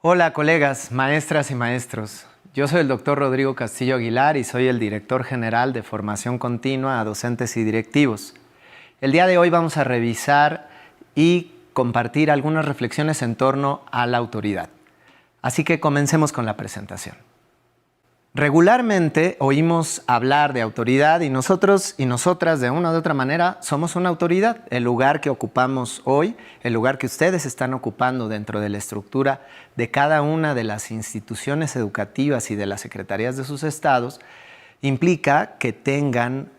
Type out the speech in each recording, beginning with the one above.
Hola colegas, maestras y maestros. Yo soy el doctor Rodrigo Castillo Aguilar y soy el director general de formación continua a docentes y directivos. El día de hoy vamos a revisar y compartir algunas reflexiones en torno a la autoridad. Así que comencemos con la presentación. Regularmente oímos hablar de autoridad y nosotros y nosotras de una u otra manera somos una autoridad. El lugar que ocupamos hoy, el lugar que ustedes están ocupando dentro de la estructura de cada una de las instituciones educativas y de las secretarías de sus estados, implica que tengan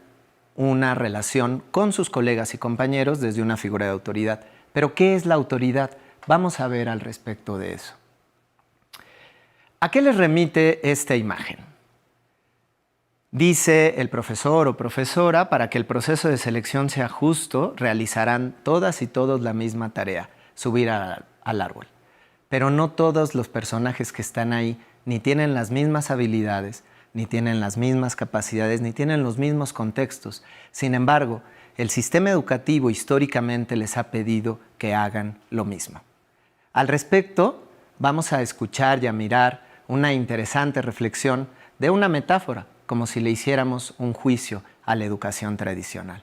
una relación con sus colegas y compañeros desde una figura de autoridad. Pero ¿qué es la autoridad? Vamos a ver al respecto de eso. ¿A qué les remite esta imagen? Dice el profesor o profesora, para que el proceso de selección sea justo, realizarán todas y todos la misma tarea, subir al árbol. Pero no todos los personajes que están ahí ni tienen las mismas habilidades, ni tienen las mismas capacidades, ni tienen los mismos contextos. Sin embargo, el sistema educativo históricamente les ha pedido que hagan lo mismo. Al respecto, vamos a escuchar y a mirar una interesante reflexión de una metáfora, como si le hiciéramos un juicio a la educación tradicional.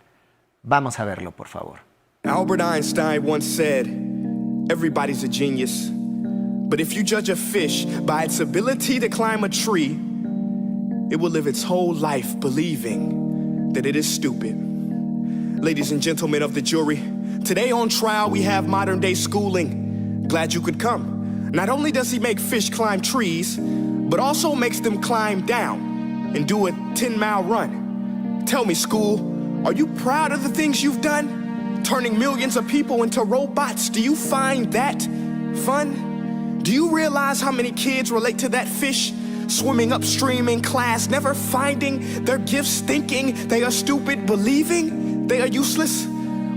Vamos a verlo, por favor. Albert Einstein once said, "Everybody's a genius, but if you judge a fish by its ability to climb a tree, it will live its whole life believing that it is stupid." Ladies and gentlemen of the jury, today on trial we have modern-day schooling. Glad you could come. Not only does he make fish climb trees, but also makes them climb down and do a 10-mile run. Tell me, school, are you proud of the things you've done? Turning millions of people into robots, do you find that fun? Do you realize how many kids relate to that fish? Swimming upstream in class, never finding their gifts, thinking they are stupid, believing they are useless?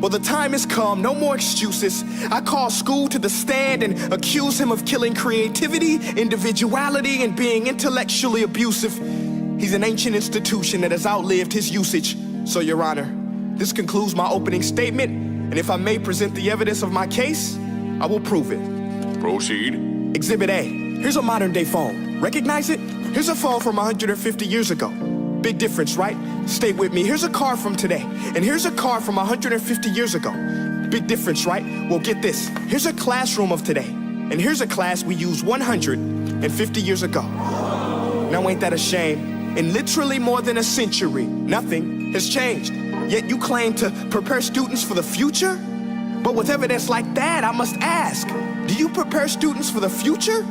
Well, the time has come, no more excuses. I call school to the stand and accuse him of killing creativity, individuality, and being intellectually abusive. He's an ancient institution that has outlived his usage. So, Your Honor, this concludes my opening statement, and if I may present the evidence of my case, I will prove it. Proceed. Exhibit A. Here's a modern-day phone. Recognize it? Here's a phone from 150 years ago. Big difference, right? Stay with me. Here's a car from today, and here's a car from 150 years ago. Big difference, right? Well, get this. Here's a classroom of today, and here's a class we used 150 years ago. Now, ain't that a shame? In literally more than a century, nothing has changed. Yet you claim to prepare students for the future? But with evidence like that, I must ask, do you prepare students for the future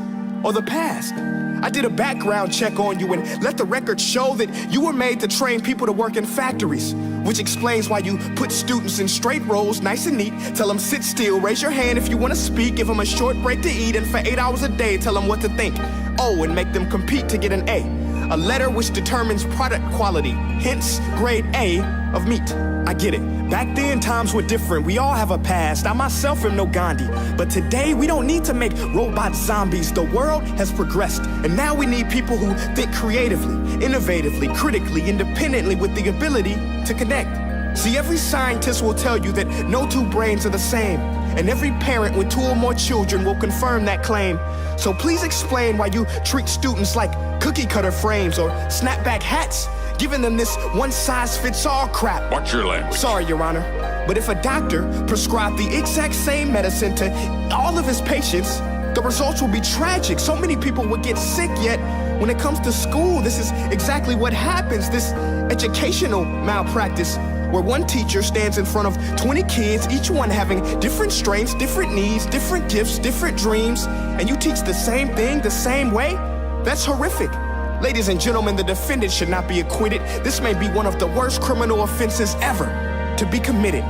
or the past? I did a background check on you and let the record show that you were made to train people to work in factories, which explains why you put students in straight rows, nice and neat, tell them sit still, raise your hand if you want to speak, give them a short break to eat, and for 8 hours a day, tell them what to think. Oh, and make them compete to get an A letter which determines product quality, hence grade A of meat. I get it. Back then, times were different. We all have a past. I myself am no Gandhi. But today, we don't need to make robot zombies. The world has progressed. And now we need people who think creatively, innovatively, critically, independently, with the ability to connect. See, every scientist will tell you that no two brains are the same. And every parent with 2 or more children will confirm that claim. So please explain why you treat students like cookie cutter frames or snapback hats, giving them this one-size-fits-all crap. Watch your language. Sorry, Your Honor, but if a doctor prescribed the exact same medicine to all of his patients, the results will be tragic. So many people would get sick, yet when it comes to school, this is exactly what happens, this educational malpractice, where one teacher stands in front of 20 kids, each one having different strengths, different needs, different gifts, different dreams, and you teach the same thing the same way? That's horrific. Ladies and gentlemen, the defendant should not be acquitted. This may be one of the worst criminal offenses ever to be committed.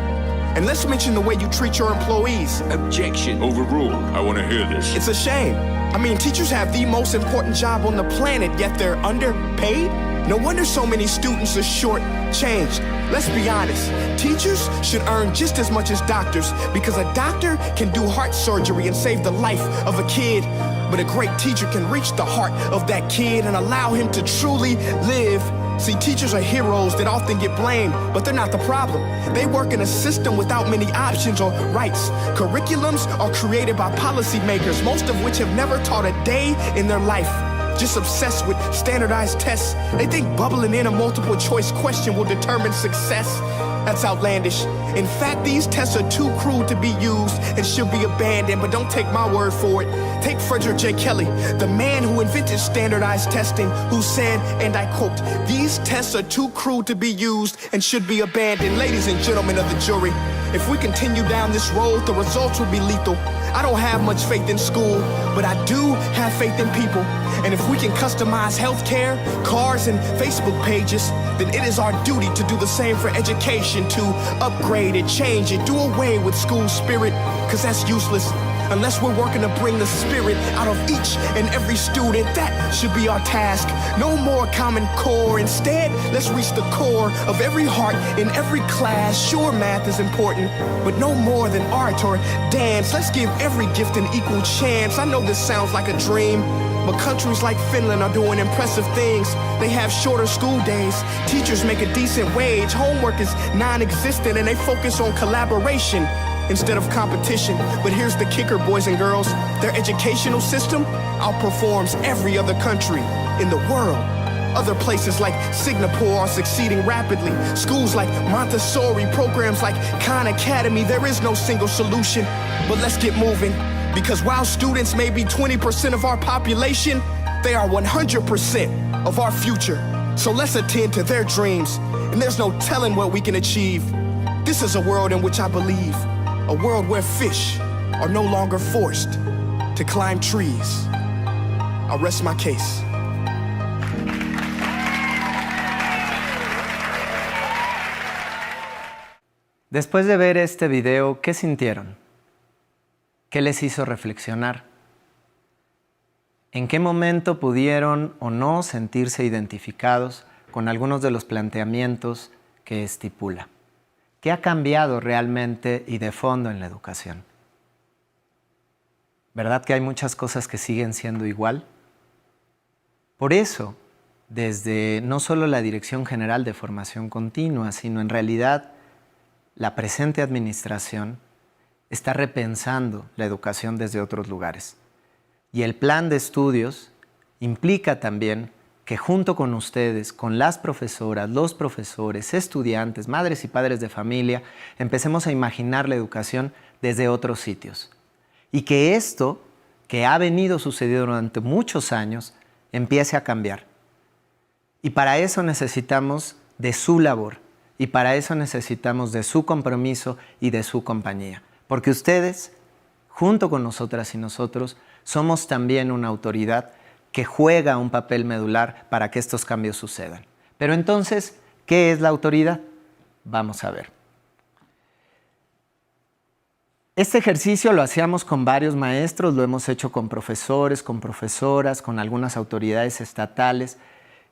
And let's mention the way you treat your employees. Objection. Overruled. I want to hear this. It's a shame. I mean, teachers have the most important job on the planet, yet they're underpaid? No wonder so many students are short-changed. Let's be honest, teachers should earn just as much as doctors, because a doctor can do heart surgery and save the life of a kid, but a great teacher can reach the heart of that kid and allow him to truly live See, teachers are heroes that often get blamed, but they're not the problem. They work in a system without many options or rights. Curriculums are created by policymakers, most of which have never taught a day in their life. Just obsessed with standardized tests. They think bubbling in a multiple choice question will determine success. That's outlandish. In fact, these tests are too crude to be used and should be abandoned, but don't take my word for it. Take Frederick J. Kelly, the man who invented standardized testing, who said, and I quote, "These tests are too crude to be used and should be abandoned." Ladies and gentlemen of the jury, if we continue down this road, the results will be lethal. I don't have much faith in school, but I do have faith in people. And if we can customize healthcare, cars, and Facebook pages, then it is our duty to do the same for education, to upgrade it, change it, do away with school spirit, because that's useless. Unless we're working to bring the spirit out of each and every student, that should be our task. No more Common Core. Instead, let's reach the core of every heart in every class. Sure, math is important, but no more than art or dance. Let's give every gift an equal chance. I know this sounds like a dream, but countries like Finland are doing impressive things. They have shorter school days. Teachers make a decent wage. Homework is non-existent, and they focus on collaboration instead of competition. But here's the kicker, boys and girls. Their educational system outperforms every other country in the world. Other places like Singapore are succeeding rapidly. Schools like Montessori, programs like Khan Academy, there is no single solution. But let's get moving, because while students may be 20% of our population, they are 100% of our future. So let's attend to their dreams, and there's no telling what we can achieve. This is a world in which I believe. A world where fish are no longer forced to climb trees. I'll rest my case. Después de ver este video, ¿qué sintieron? ¿Qué les hizo reflexionar? ¿En qué momento pudieron o no sentirse identificados con algunos de los planteamientos que estipula? ¿Qué ha cambiado realmente y de fondo en la educación? ¿Verdad que hay muchas cosas que siguen siendo igual? Por eso, desde no solo la Dirección General de Formación Continua, sino en realidad la presente administración está repensando la educación desde otros lugares. Y el plan de estudios implica también que junto con ustedes, con las profesoras, los profesores, estudiantes, madres y padres de familia, empecemos a imaginar la educación desde otros sitios. Y que esto, que ha venido sucediendo durante muchos años, empiece a cambiar. Y para eso necesitamos de su labor, y para eso necesitamos de su compromiso y de su compañía. Porque ustedes, junto con nosotras y nosotros, somos también una autoridad que juega un papel medular para que estos cambios sucedan. Pero entonces, ¿qué es la autoridad? Vamos a ver. Este ejercicio lo hacíamos con varios maestros, lo hemos hecho con profesores, con profesoras, con algunas autoridades estatales.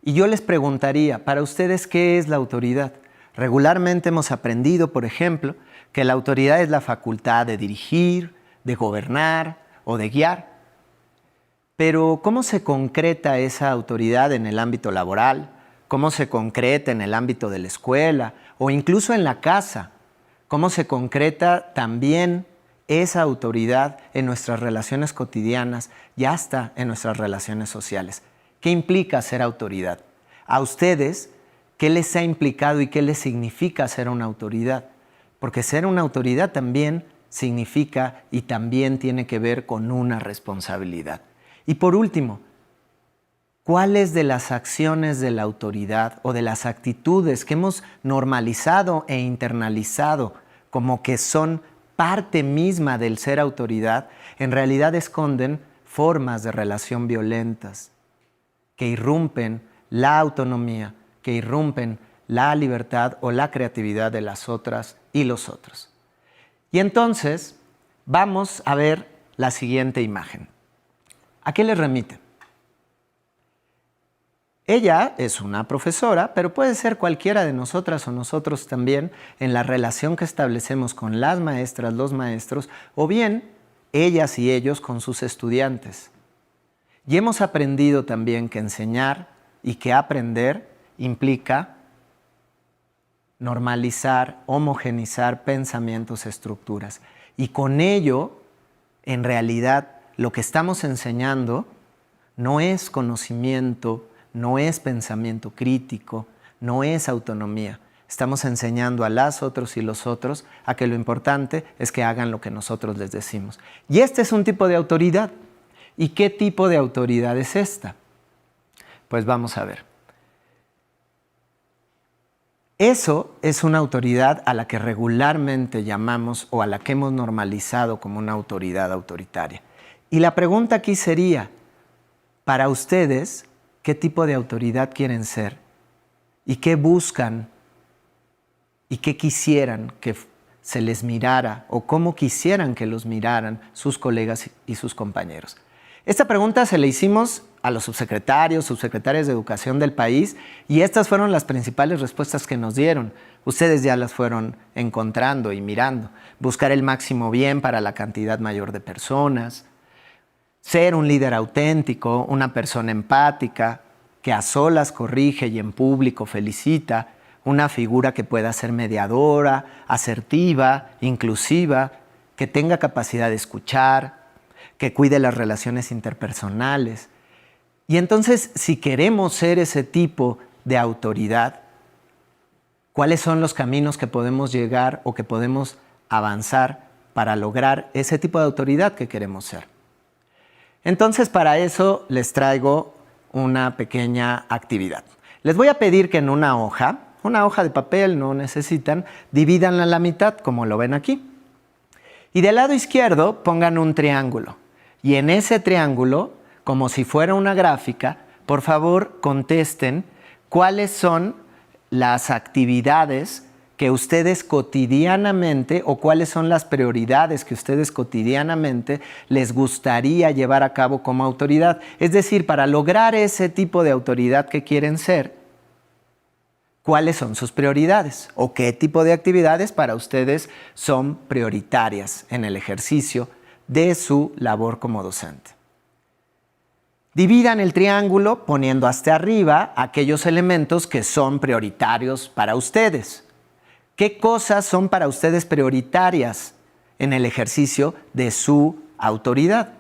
Y yo les preguntaría, para ustedes, ¿qué es la autoridad? Regularmente hemos aprendido, por ejemplo, que la autoridad es la facultad de dirigir, de gobernar o de guiar. Pero ¿cómo se concreta esa autoridad en el ámbito laboral? ¿Cómo se concreta en el ámbito de la escuela o incluso en la casa? ¿Cómo se concreta también esa autoridad en nuestras relaciones cotidianas y hasta en nuestras relaciones sociales? ¿Qué implica ser autoridad? A ustedes, ¿qué les ha implicado y qué les significa ser una autoridad? Porque ser una autoridad también significa y también tiene que ver con una responsabilidad. Y por último, ¿cuáles de las acciones de la autoridad o de las actitudes que hemos normalizado e internalizado como que son parte misma del ser autoridad, en realidad esconden formas de relación violentas que irrumpen la autonomía, que irrumpen la libertad o la creatividad de las otras y los otros? Y entonces vamos a ver la siguiente imagen. ¿A qué le remite? Ella es una profesora, pero puede ser cualquiera de nosotras o nosotros también en la relación que establecemos con las maestras, los maestros, o bien ellas y ellos con sus estudiantes. Y hemos aprendido también que enseñar y que aprender implica normalizar, homogeneizar pensamientos, estructuras. Y con ello, en realidad, lo que estamos enseñando no es conocimiento, no es pensamiento crítico, no es autonomía. Estamos enseñando a las otros y los otros a que lo importante es que hagan lo que nosotros les decimos. Y este es un tipo de autoridad. ¿Y qué tipo de autoridad es esta? Pues vamos a ver. Eso es una autoridad a la que regularmente llamamos o a la que hemos normalizado como una autoridad autoritaria. Y la pregunta aquí sería, para ustedes, ¿qué tipo de autoridad quieren ser? ¿Y qué buscan? ¿Y qué quisieran que se les mirara o cómo quisieran que los miraran sus colegas y sus compañeros? Esta pregunta se la hicimos a los subsecretarios, subsecretarias de educación del país y estas fueron las principales respuestas que nos dieron. Ustedes ya las fueron encontrando y mirando. Buscar el máximo bien para la cantidad mayor de personas, ser un líder auténtico, una persona empática, que a solas corrige y en público felicita, una figura que pueda ser mediadora, asertiva, inclusiva, que tenga capacidad de escuchar, que cuide las relaciones interpersonales. Y entonces, si queremos ser ese tipo de autoridad, ¿cuáles son los caminos que podemos llegar o que podemos avanzar para lograr ese tipo de autoridad que queremos ser? Entonces, para eso les traigo una pequeña actividad. Les voy a pedir que en una hoja de papel, no necesitan, divídanla a la mitad, como lo ven aquí. Y del lado izquierdo pongan un triángulo. Y en ese triángulo, como si fuera una gráfica, por favor contesten cuáles son las actividades que ustedes cotidianamente o cuáles son las prioridades que ustedes cotidianamente les gustaría llevar a cabo como autoridad. Es decir, para lograr ese tipo de autoridad que quieren ser, ¿cuáles son sus prioridades? ¿O qué tipo de actividades para ustedes son prioritarias en el ejercicio de su labor como docente? Dividan el triángulo poniendo hasta arriba aquellos elementos que son prioritarios para ustedes. ¿Qué cosas son para ustedes prioritarias en el ejercicio de su autoridad?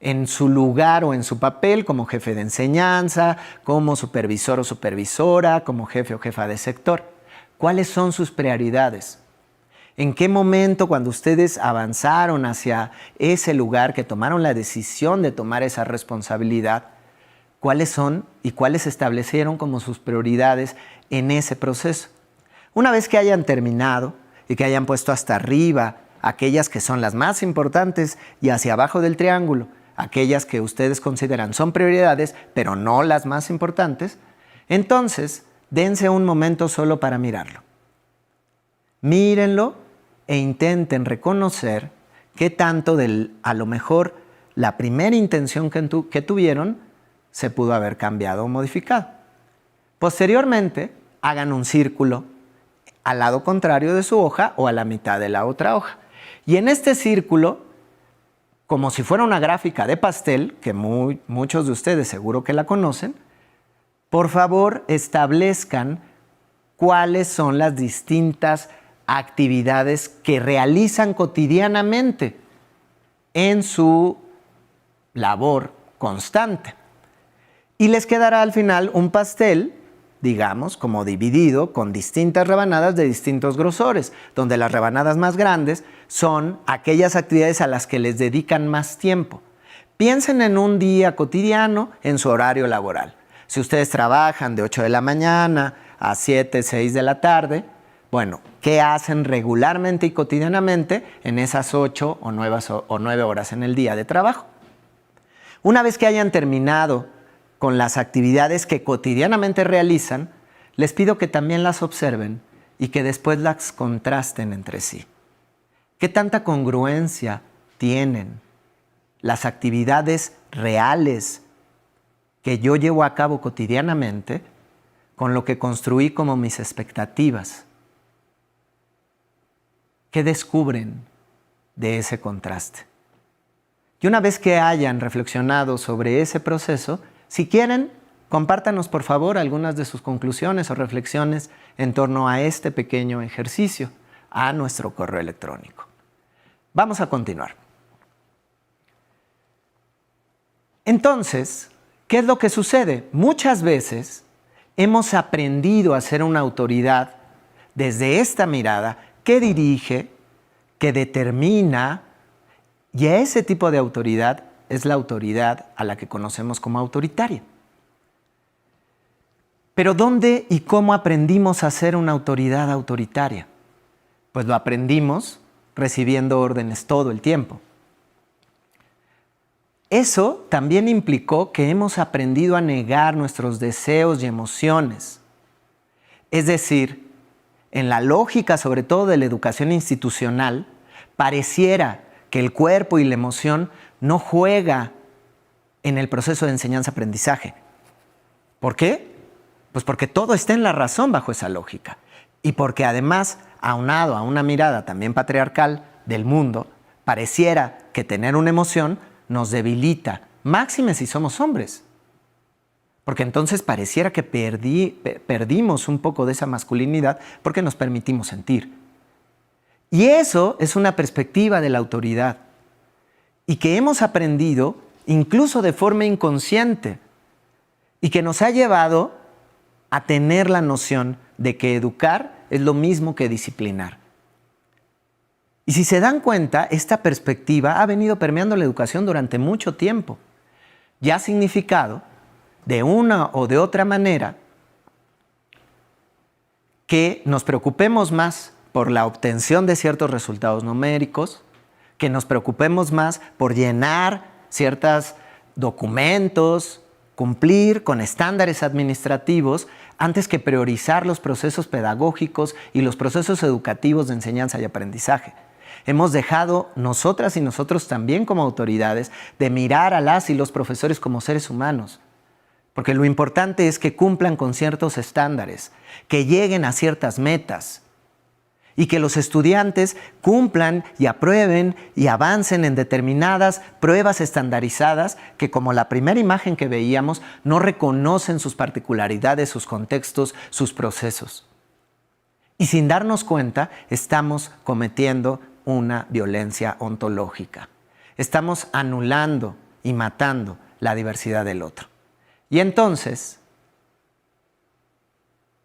En su lugar o en su papel como jefe de enseñanza, como supervisor o supervisora, como jefe o jefa de sector. ¿Cuáles son sus prioridades? ¿En qué momento, cuando ustedes avanzaron hacia ese lugar, que tomaron la decisión de tomar esa responsabilidad, cuáles son y cuáles establecieron como sus prioridades en ese proceso? Una vez que hayan terminado y que hayan puesto hasta arriba aquellas que son las más importantes y hacia abajo del triángulo aquellas que ustedes consideran son prioridades, pero no las más importantes, entonces dense un momento solo para mirarlo. Mírenlo e intenten reconocer qué tanto a lo mejor la primera intención que tuvieron se pudo haber cambiado o modificado. Posteriormente, hagan un círculo al lado contrario de su hoja o a la mitad de la otra hoja. Y en este círculo, como si fuera una gráfica de pastel, que muchos de ustedes seguro que la conocen, por favor establezcan cuáles son las distintas actividades que realizan cotidianamente en su labor constante. Y les quedará al final un pastel, digamos, como dividido con distintas rebanadas de distintos grosores, donde las rebanadas más grandes son aquellas actividades a las que les dedican más tiempo. Piensen en un día cotidiano en su horario laboral. Si ustedes trabajan de 8 de la mañana a 7, 6 de la tarde, bueno, ¿qué hacen regularmente y cotidianamente en esas 8 o 9 horas en el día de trabajo? Una vez que hayan terminado con las actividades que cotidianamente realizan, les pido que también las observen y que después las contrasten entre sí. ¿Qué tanta congruencia tienen las actividades reales que yo llevo a cabo cotidianamente con lo que construí como mis expectativas? ¿Qué descubren de ese contraste? Y una vez que hayan reflexionado sobre ese proceso, si quieren, Compártanos, por favor, algunas de sus conclusiones o reflexiones en torno a este pequeño ejercicio a nuestro correo electrónico. Vamos a continuar. Entonces, ¿qué es lo que sucede? Muchas veces hemos aprendido a ser una autoridad desde esta mirada que dirige, que determina, y a ese tipo de autoridad es la autoridad a la que conocemos como autoritaria. Pero ¿dónde y cómo aprendimos a ser una autoridad autoritaria? Pues lo aprendimos recibiendo órdenes todo el tiempo. Eso también implicó que hemos aprendido a negar nuestros deseos y emociones. Es decir, en la lógica, sobre todo de la educación institucional, pareciera que el cuerpo y la emoción no juega en el proceso de enseñanza-aprendizaje. ¿Por qué? Pues porque todo está en la razón bajo esa lógica. Y porque además, aunado a una mirada también patriarcal del mundo, pareciera que tener una emoción nos debilita, máxime si somos hombres. Porque entonces pareciera que perdimos un poco de esa masculinidad porque nos permitimos sentir. Y eso es una perspectiva de la autoridad y que hemos aprendido incluso de forma inconsciente y que nos ha llevado a tener la noción de que educar es lo mismo que disciplinar. Y si se dan cuenta, esta perspectiva ha venido permeando la educación durante mucho tiempo y ha significado, de una o de otra manera, que nos preocupemos más por la obtención de ciertos resultados numéricos, que nos preocupemos más por llenar ciertos documentos, cumplir con estándares administrativos, antes que priorizar los procesos pedagógicos y los procesos educativos de enseñanza y aprendizaje. Hemos dejado nosotras y nosotros también como autoridades de mirar a las y los profesores como seres humanos. Porque lo importante es que cumplan con ciertos estándares, que lleguen a ciertas metas y que los estudiantes cumplan y aprueben y avancen en determinadas pruebas estandarizadas que, como la primera imagen que veíamos, no reconocen sus particularidades, sus contextos, sus procesos. Y sin darnos cuenta, estamos cometiendo una violencia ontológica. Estamos anulando y matando la diversidad del otro. Y entonces,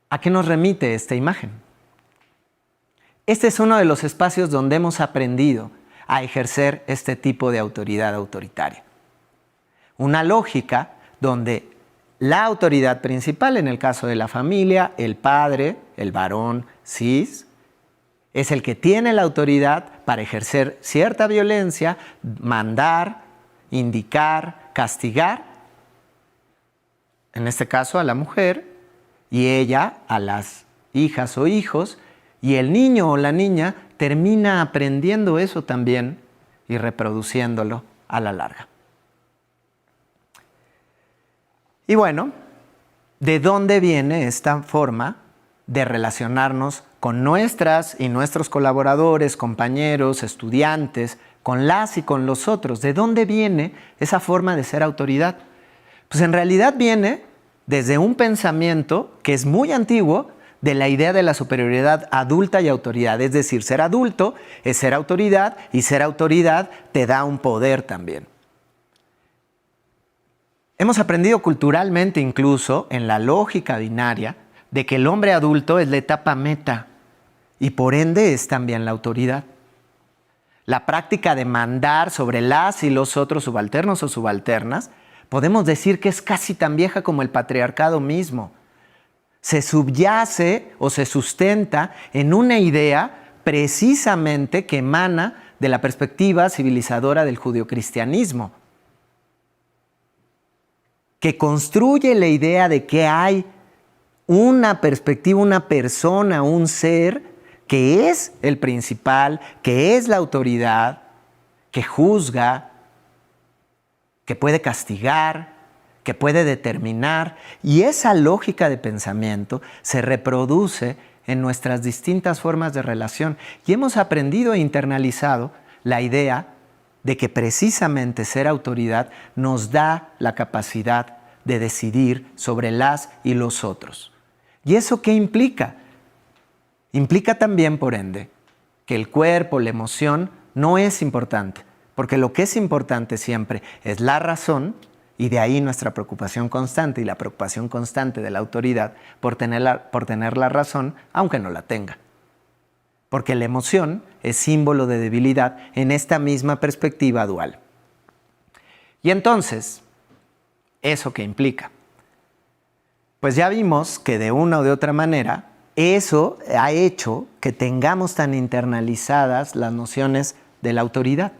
¿a qué nos remite esta imagen? Este es uno de los espacios donde hemos aprendido a ejercer este tipo de autoridad autoritaria. Una lógica donde la autoridad principal, en el caso de la familia, el padre, el varón cis, es el que tiene la autoridad para ejercer cierta violencia, mandar, indicar, castigar, en este caso a la mujer, y ella a las hijas o hijos, y el niño o la niña termina aprendiendo eso también y reproduciéndolo a la larga. Y bueno, ¿de dónde viene esta forma de relacionarnos con nuestras y nuestros colaboradores, compañeros, estudiantes, con las y con los otros? ¿De dónde viene esa forma de ser autoridad? Pues en realidad viene desde un pensamiento que es muy antiguo de la idea de la superioridad adulta y autoridad. Es decir, ser adulto es ser autoridad y ser autoridad te da un poder también. Hemos aprendido culturalmente incluso en la lógica binaria de que el hombre adulto es la etapa meta y por ende es también la autoridad. La práctica de mandar sobre las y los otros subalternos o subalternas podemos decir que es casi tan vieja como el patriarcado mismo. Se subyace o se sustenta en una idea precisamente que emana de la perspectiva civilizadora del judeocristianismo, que construye la idea de que hay una perspectiva, una persona, un ser que es el principal, que es la autoridad, que juzga, que puede castigar, que puede determinar, y esa lógica de pensamiento se reproduce en nuestras distintas formas de relación. Y hemos aprendido e internalizado la idea de que precisamente ser autoridad nos da la capacidad de decidir sobre las y los otros. ¿Y eso qué implica? Implica también, por ende, que el cuerpo, la emoción, no es importante, porque lo que es importante siempre es la razón, y de ahí nuestra preocupación constante y la preocupación constante de la autoridad por tener la razón, aunque no la tenga. Porque la emoción es símbolo de debilidad en esta misma perspectiva dual. Y entonces, ¿eso qué implica? Pues ya vimos que de una o de otra manera, eso ha hecho que tengamos tan internalizadas las nociones de la autoridad.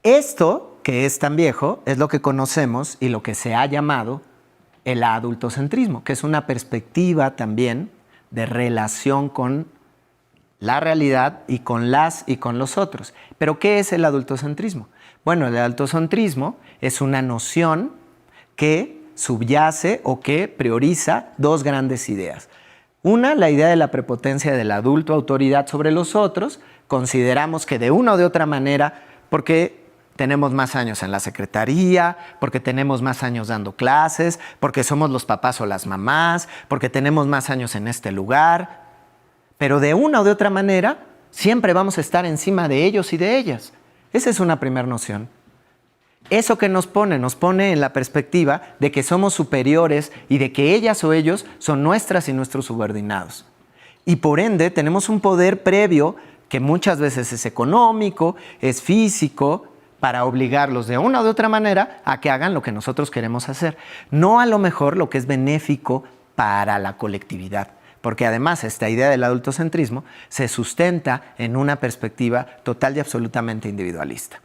Esto, que es tan viejo, es lo que conocemos y lo que se ha llamado el adultocentrismo, que es una perspectiva también de relación con la realidad y con las y con los otros. ¿Pero qué es el adultocentrismo? Bueno, el adultocentrismo es una noción que subyace o que prioriza dos grandes ideas. Una, la idea de la prepotencia del adulto, autoridad sobre los otros. Consideramos que de una o de otra manera, porque tenemos más años en la secretaría, porque tenemos más años dando clases, porque somos los papás o las mamás, porque tenemos más años en este lugar. Pero de una o de otra manera, siempre vamos a estar encima de ellos y de ellas. Esa es una primera noción. Eso que nos pone en la perspectiva de que somos superiores y de que ellas o ellos son nuestras y nuestros subordinados. Y por ende tenemos un poder previo que muchas veces es económico, es físico, para obligarlos de una o de otra manera a que hagan lo que nosotros queremos hacer. No a lo mejor lo que es benéfico para la colectividad. Porque además esta idea del adultocentrismo se sustenta en una perspectiva total y absolutamente individualista.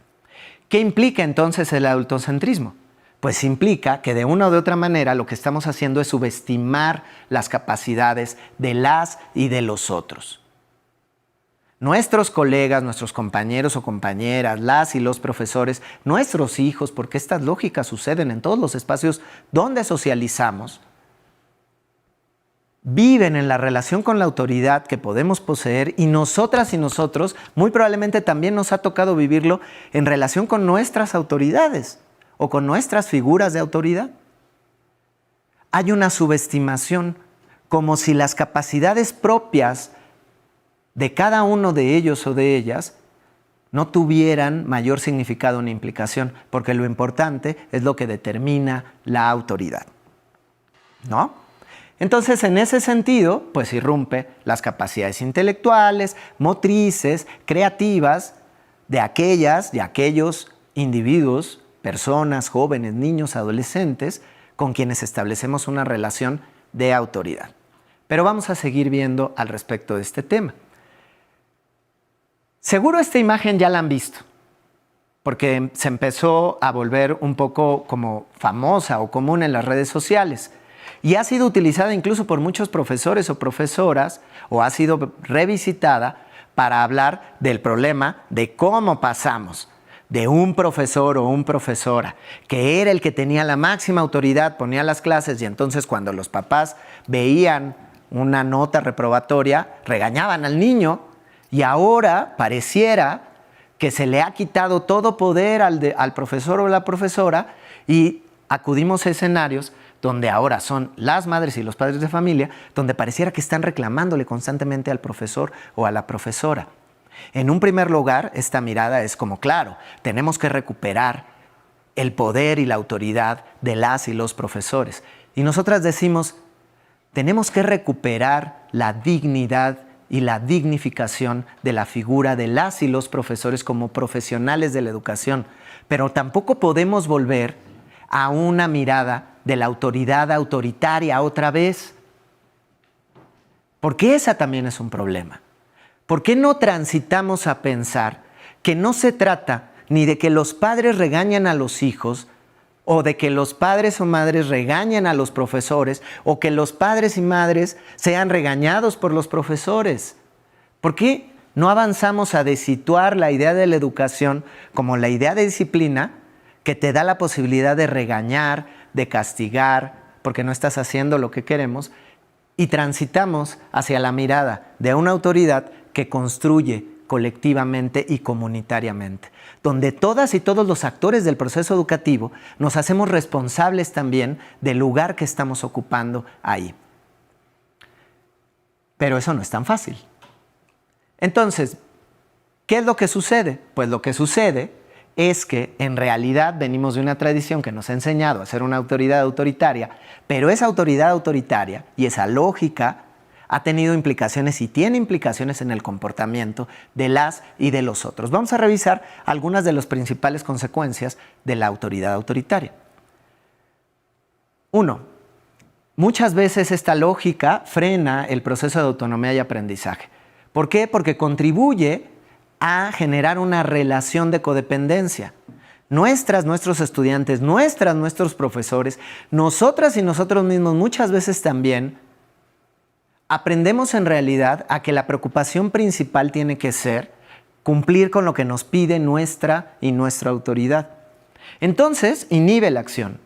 ¿Qué implica entonces el adultocentrismo? Pues implica que de una o de otra manera lo que estamos haciendo es subestimar las capacidades de las y de los otros. Nuestros colegas, nuestros compañeros o compañeras, las y los profesores, nuestros hijos, porque estas lógicas suceden en todos los espacios donde socializamos, viven en la relación con la autoridad que podemos poseer y nosotras y nosotros muy probablemente también nos ha tocado vivirlo en relación con nuestras autoridades o con nuestras figuras de autoridad. Hay una subestimación, como si las capacidades propias de cada uno de ellos o de ellas no tuvieran mayor significado ni implicación, porque lo importante es lo que determina la autoridad, ¿no? Entonces, en ese sentido, pues irrumpe las capacidades intelectuales, motrices, creativas de aquellas y aquellos individuos, personas, jóvenes, niños, adolescentes, con quienes establecemos una relación de autoridad. Pero vamos a seguir viendo al respecto de este tema. Seguro esta imagen ya la han visto, porque se empezó a volver un poco como famosa o común en las redes sociales. Y ha sido utilizada incluso por muchos profesores o profesoras, o ha sido revisitada para hablar del problema de cómo pasamos de un profesor o una profesora que era el que tenía la máxima autoridad, ponía las clases y entonces cuando los papás veían una nota reprobatoria, regañaban al niño, y ahora pareciera que se le ha quitado todo poder al profesor o la profesora y acudimos a escenarios donde ahora son las madres y los padres de familia, donde pareciera que están reclamándole constantemente al profesor o a la profesora. En un primer lugar, esta mirada es como, claro, tenemos que recuperar el poder y la autoridad de las y los profesores. Y nosotras decimos, tenemos que recuperar la dignidad y la dignificación de la figura de las y los profesores como profesionales de la educación, pero tampoco podemos volver a una mirada de la autoridad autoritaria otra vez. Porque esa también es un problema. ¿Por qué no transitamos a pensar que no se trata ni de que los padres regañan a los hijos, o de que los padres o madres regañen a los profesores, o que los padres y madres sean regañados por los profesores? ¿Por qué no avanzamos a desituar la idea de la educación como la idea de disciplina que te da la posibilidad de regañar, de castigar, porque no estás haciendo lo que queremos, y transitamos hacia la mirada de una autoridad que construye colectivamente y comunitariamente, donde todas y todos los actores del proceso educativo nos hacemos responsables también del lugar que estamos ocupando ahí. Pero eso no es tan fácil. Entonces, ¿qué es lo que sucede? Pues lo que sucede es que en realidad venimos de una tradición que nos ha enseñado a ser una autoridad autoritaria, pero esa autoridad autoritaria y esa lógica ha tenido implicaciones y tiene implicaciones en el comportamiento de las y de los otros. Vamos a revisar algunas de las principales consecuencias de la autoridad autoritaria. 1. Muchas veces esta lógica frena el proceso de autonomía y aprendizaje. ¿Por qué? Porque contribuye a generar una relación de codependencia. Nuestros estudiantes, nuestros profesores, nosotras y nosotros mismos muchas veces también aprendemos en realidad a que la preocupación principal tiene que ser cumplir con lo que nos pide nuestra autoridad. Entonces, inhibe la acción,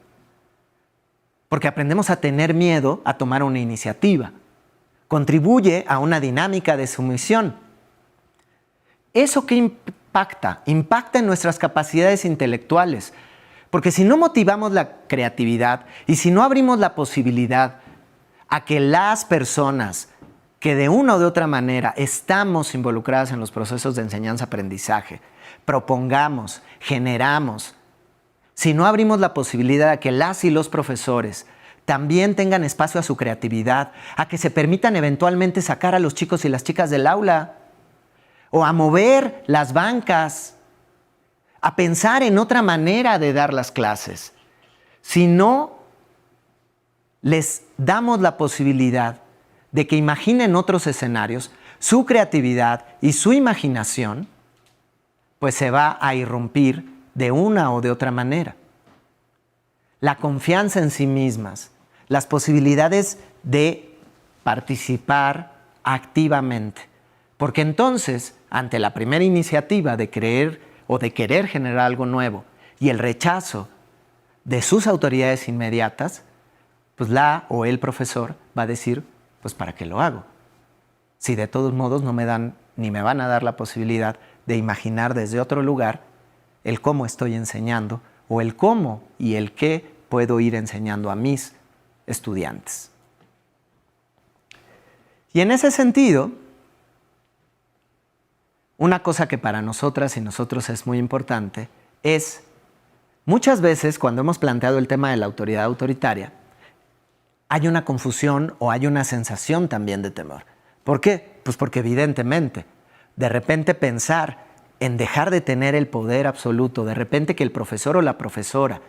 porque aprendemos a tener miedo a tomar una iniciativa. Contribuye a una dinámica de sumisión. ¿Eso qué impacta? Impacta en nuestras capacidades intelectuales, porque si no motivamos la creatividad y si no abrimos la posibilidad a que las personas que de una o de otra manera estamos involucradas en los procesos de enseñanza-aprendizaje, propongamos, generamos, si no abrimos la posibilidad a que las y los profesores también tengan espacio a su creatividad, a que se permitan eventualmente sacar a los chicos y las chicas del aula, o a mover las bancas, a pensar en otra manera de dar las clases, si no les damos la posibilidad de que imaginen otros escenarios, su creatividad y su imaginación, pues se va a irrumpir de una o de otra manera. La confianza en sí mismas, las posibilidades de participar activamente, porque entonces, ante la primera iniciativa de creer o de querer generar algo nuevo y el rechazo de sus autoridades inmediatas, pues la o el profesor va a decir, pues ¿para qué lo hago? Si de todos modos no me dan ni me van a dar la posibilidad de imaginar desde otro lugar el cómo estoy enseñando o el cómo y el qué puedo ir enseñando a mis estudiantes. Y en ese sentido, una cosa que para nosotras y nosotros es muy importante es, muchas veces cuando hemos planteado el tema de la autoridad autoritaria, hay una confusión o hay una sensación también de temor. ¿Por qué? Pues porque evidentemente, de repente pensar en dejar de tener el poder absoluto, de repente que el profesor o la profesora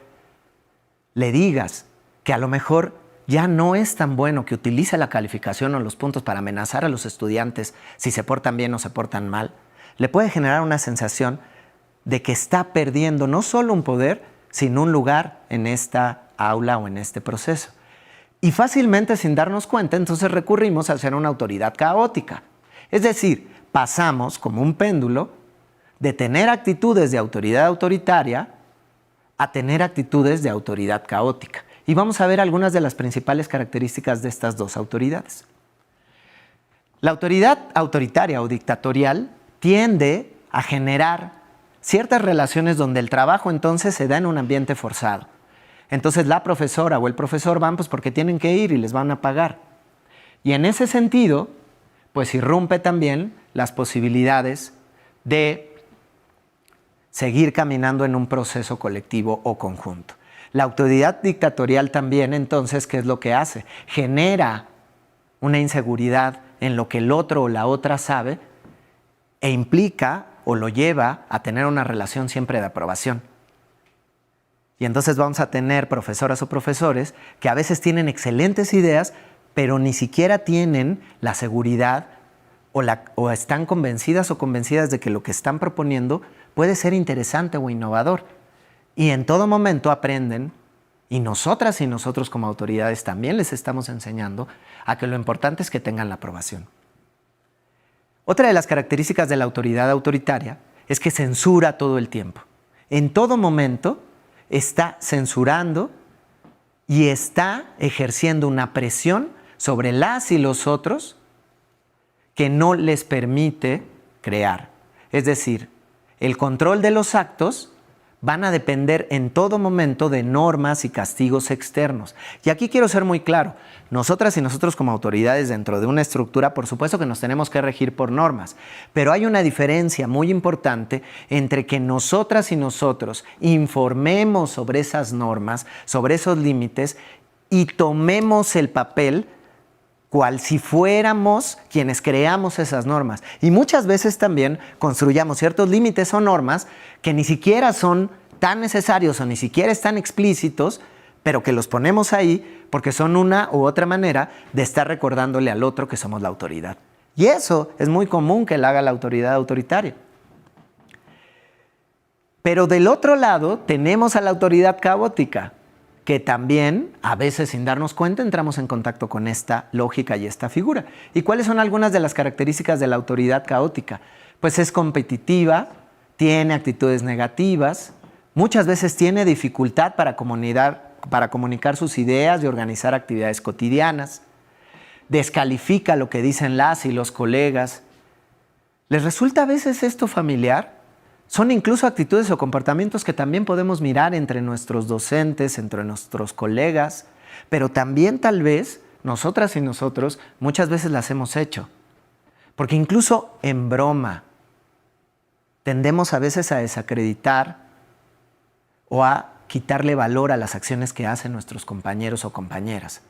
le digas que a lo mejor ya no es tan bueno, que utilice la calificación o los puntos para amenazar a los estudiantes si se portan bien o se portan mal, le puede generar una sensación de que está perdiendo no solo un poder, sino un lugar en esta aula o en este proceso. Y fácilmente, sin darnos cuenta, entonces recurrimos a ser una autoridad caótica. Es decir, pasamos como un péndulo de tener actitudes de autoridad autoritaria a tener actitudes de autoridad caótica. Y vamos a ver algunas de las principales características de estas dos autoridades. La autoridad autoritaria o dictatorial tiende a generar ciertas relaciones donde el trabajo entonces se da en un ambiente forzado. Entonces la profesora o el profesor van pues porque tienen que ir y les van a pagar. Y en ese sentido, pues irrumpe también las posibilidades de seguir caminando en un proceso colectivo o conjunto. La autoridad dictatorial también, entonces, ¿qué es lo que hace? Genera una inseguridad en lo que el otro o la otra sabe e implica o lo lleva a tener una relación siempre de aprobación. Y entonces vamos a tener profesoras o profesores que a veces tienen excelentes ideas, pero ni siquiera tienen la seguridad o están convencidas o convencidas de que lo que están proponiendo puede ser interesante o innovador. Y en todo momento aprenden, y nosotras y nosotros como autoridades también les estamos enseñando a que lo importante es que tengan la aprobación. Otra de las características de la autoridad autoritaria es que censura todo el tiempo. En todo momento está censurando y está ejerciendo una presión sobre las y los otros que no les permite crear, Es decir, el control de los actos van a depender en todo momento de normas y castigos externos. Y aquí quiero ser muy claro, nosotras y nosotros como autoridades dentro de una estructura, por supuesto que nos tenemos que regir por normas, pero hay una diferencia muy importante entre que nosotras y nosotros informemos sobre esas normas, sobre esos límites y tomemos el papel cual si fuéramos quienes creamos esas normas. Y muchas veces también construyamos ciertos límites o normas que ni siquiera son tan necesarios o ni siquiera están explícitos, pero que los ponemos ahí porque son una u otra manera de estar recordándole al otro que somos la autoridad. Y eso es muy común que lo haga la autoridad autoritaria. Pero del otro lado tenemos a la autoridad caótica, que también, a veces sin darnos cuenta, entramos en contacto con esta lógica y esta figura. ¿Y cuáles son algunas de las características de la autoridad caótica? Pues es competitiva, tiene actitudes negativas, muchas veces tiene dificultad para comunicar sus ideas y organizar actividades cotidianas, descalifica lo que dicen las y los colegas. ¿Les resulta a veces esto familiar? Son incluso actitudes o comportamientos que también podemos mirar entre nuestros docentes, entre nuestros colegas, pero también tal vez nosotras y nosotros muchas veces las hemos hecho. Porque incluso en broma tendemos a veces a desacreditar o a quitarle valor a las acciones que hacen nuestros compañeros o compañeras.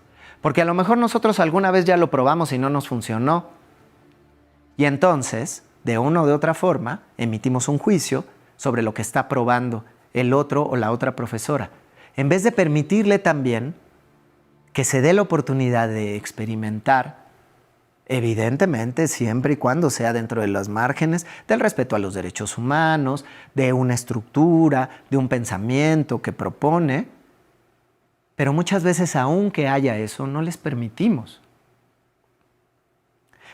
Porque a lo mejor nosotros alguna vez ya lo probamos y no nos funcionó. Y entonces, de una o de otra forma, emitimos un juicio sobre lo que está probando el otro o la otra profesora, en vez de permitirle también que se dé la oportunidad de experimentar, evidentemente siempre y cuando sea dentro de los márgenes del respeto a los derechos humanos, de una estructura, de un pensamiento que propone, pero muchas veces aunque haya eso, no les permitimos.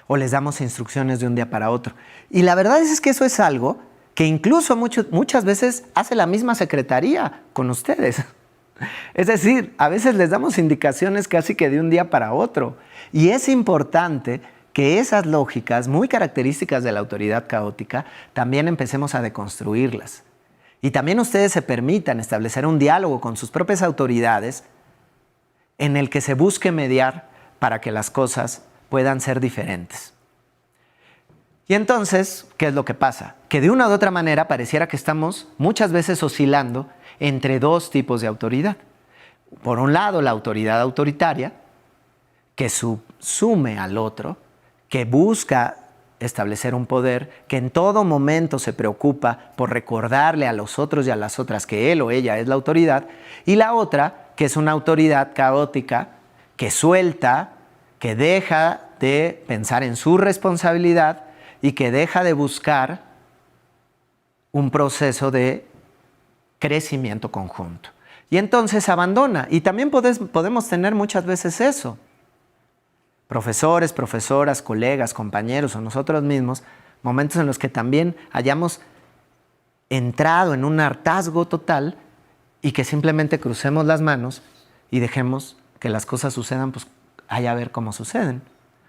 O les damos instrucciones de un día para otro. Y la verdad es que eso es algo que incluso muchas veces hace la misma secretaría con ustedes. Es decir, a veces les damos indicaciones casi que de un día para otro. Y es importante que esas lógicas muy características de la autoridad caótica también empecemos a deconstruirlas. Y también ustedes se permitan establecer un diálogo con sus propias autoridades en el que se busque mediar para que las cosas puedan ser diferentes. Y entonces, ¿qué es lo que pasa? Que de una u otra manera pareciera que estamos muchas veces oscilando entre dos tipos de autoridad. Por un lado, la autoridad autoritaria, que subsume al otro, que busca establecer un poder, que en todo momento se preocupa por recordarle a los otros y a las otras que él o ella es la autoridad, y la otra, que es una autoridad caótica, que suelta, que deja de pensar en su responsabilidad y que deja de buscar un proceso de crecimiento conjunto. Y entonces abandona. Y también podemos tener muchas veces eso. Profesores, profesoras, colegas, compañeros o nosotros mismos, momentos en los que también hayamos entrado en un hartazgo total y que simplemente crucemos las manos y dejemos que las cosas sucedan, pues hay a ver cómo suceden.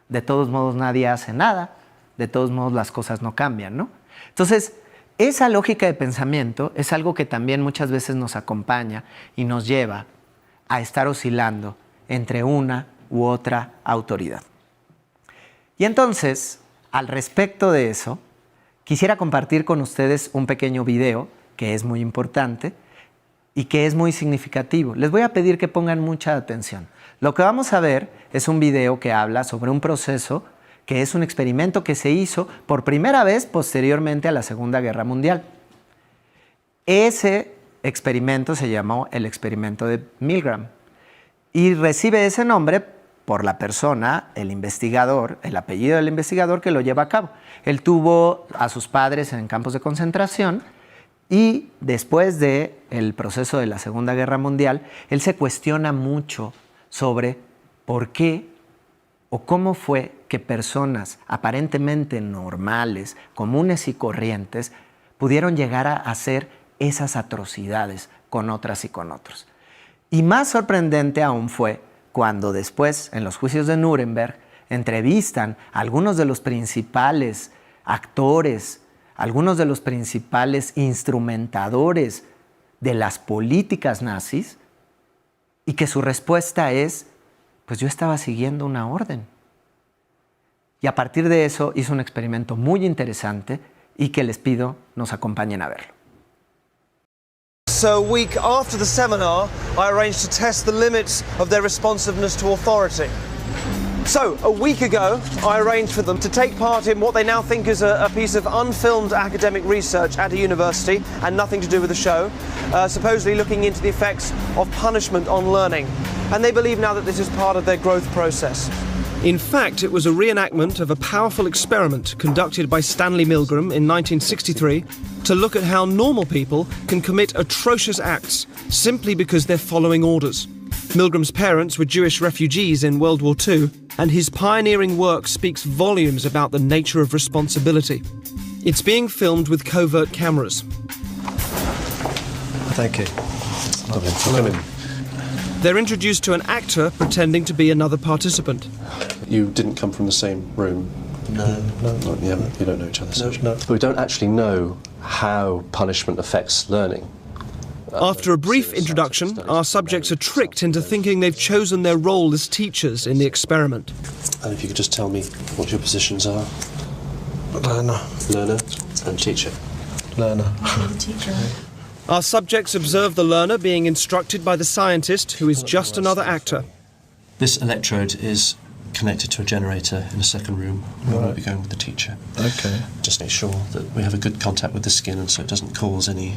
De todos modos nadie hace nada, de todos modos las cosas no cambian, ¿no? Entonces, esa lógica de pensamiento es algo que también muchas veces nos acompaña y nos lleva a estar oscilando entre una u otra autoridad. Y entonces, al respecto de eso, quisiera compartir con ustedes un pequeño video que es muy importante y que es muy significativo. Les voy a pedir que pongan mucha atención. Lo que vamos a ver es un video que habla sobre un proceso que es un experimento que se hizo por primera vez posteriormente a la Segunda Guerra Mundial. Ese experimento se llamó el experimento de Milgram y recibe ese nombre por la persona, el investigador, el apellido del investigador que lo lleva a cabo. Él tuvo a sus padres en campos de concentración y después del proceso de la Segunda Guerra Mundial, él se cuestiona mucho sobre por qué o cómo fue que personas aparentemente normales, comunes y corrientes, pudieron llegar a hacer esas atrocidades con otras y con otros. Y más sorprendente aún fue cuando después, en los juicios de Nuremberg, entrevistan a algunos de los principales actores, algunos de los principales instrumentadores de las políticas nazis, y que su respuesta es, pues yo estaba siguiendo una orden. Y a partir de eso hizo un experimento muy interesante y que les pido nos acompañen a verlo. So a week after the seminar, I arranged to test the limits of their responsiveness to authority. So, a week ago, I arranged for them to take part in what they now think is a piece of unfilmed academic research at a university and nothing to do with the show, supposedly looking into the effects of punishment on learning. And they believe now that this is part of their growth process. In fact, it was a reenactment of a powerful experiment conducted by Stanley Milgram in 1963 to look at how normal people can commit atrocious acts simply because they're following orders. Milgram's parents were Jewish refugees in World War II, and his pioneering work speaks volumes about the nature of responsibility. It's being filmed with covert cameras. Thank you. Come in. They're introduced to an actor pretending to be another participant. You didn't come from the same room? No. You don't know each other. So No. we don't actually know how punishment affects learning. After a brief introduction, our subjects are tricked into thinking they've chosen their role as teachers in the experiment. And if you could just tell me what your positions are? Learner. Learner and teacher. Learner. Our subjects observe the learner being instructed by the scientist, who is just another actor. This electrode is connected to a generator in a second room. We will be going with the teacher. Okay. Just make sure that we have a good contact with the skin and so it doesn't cause any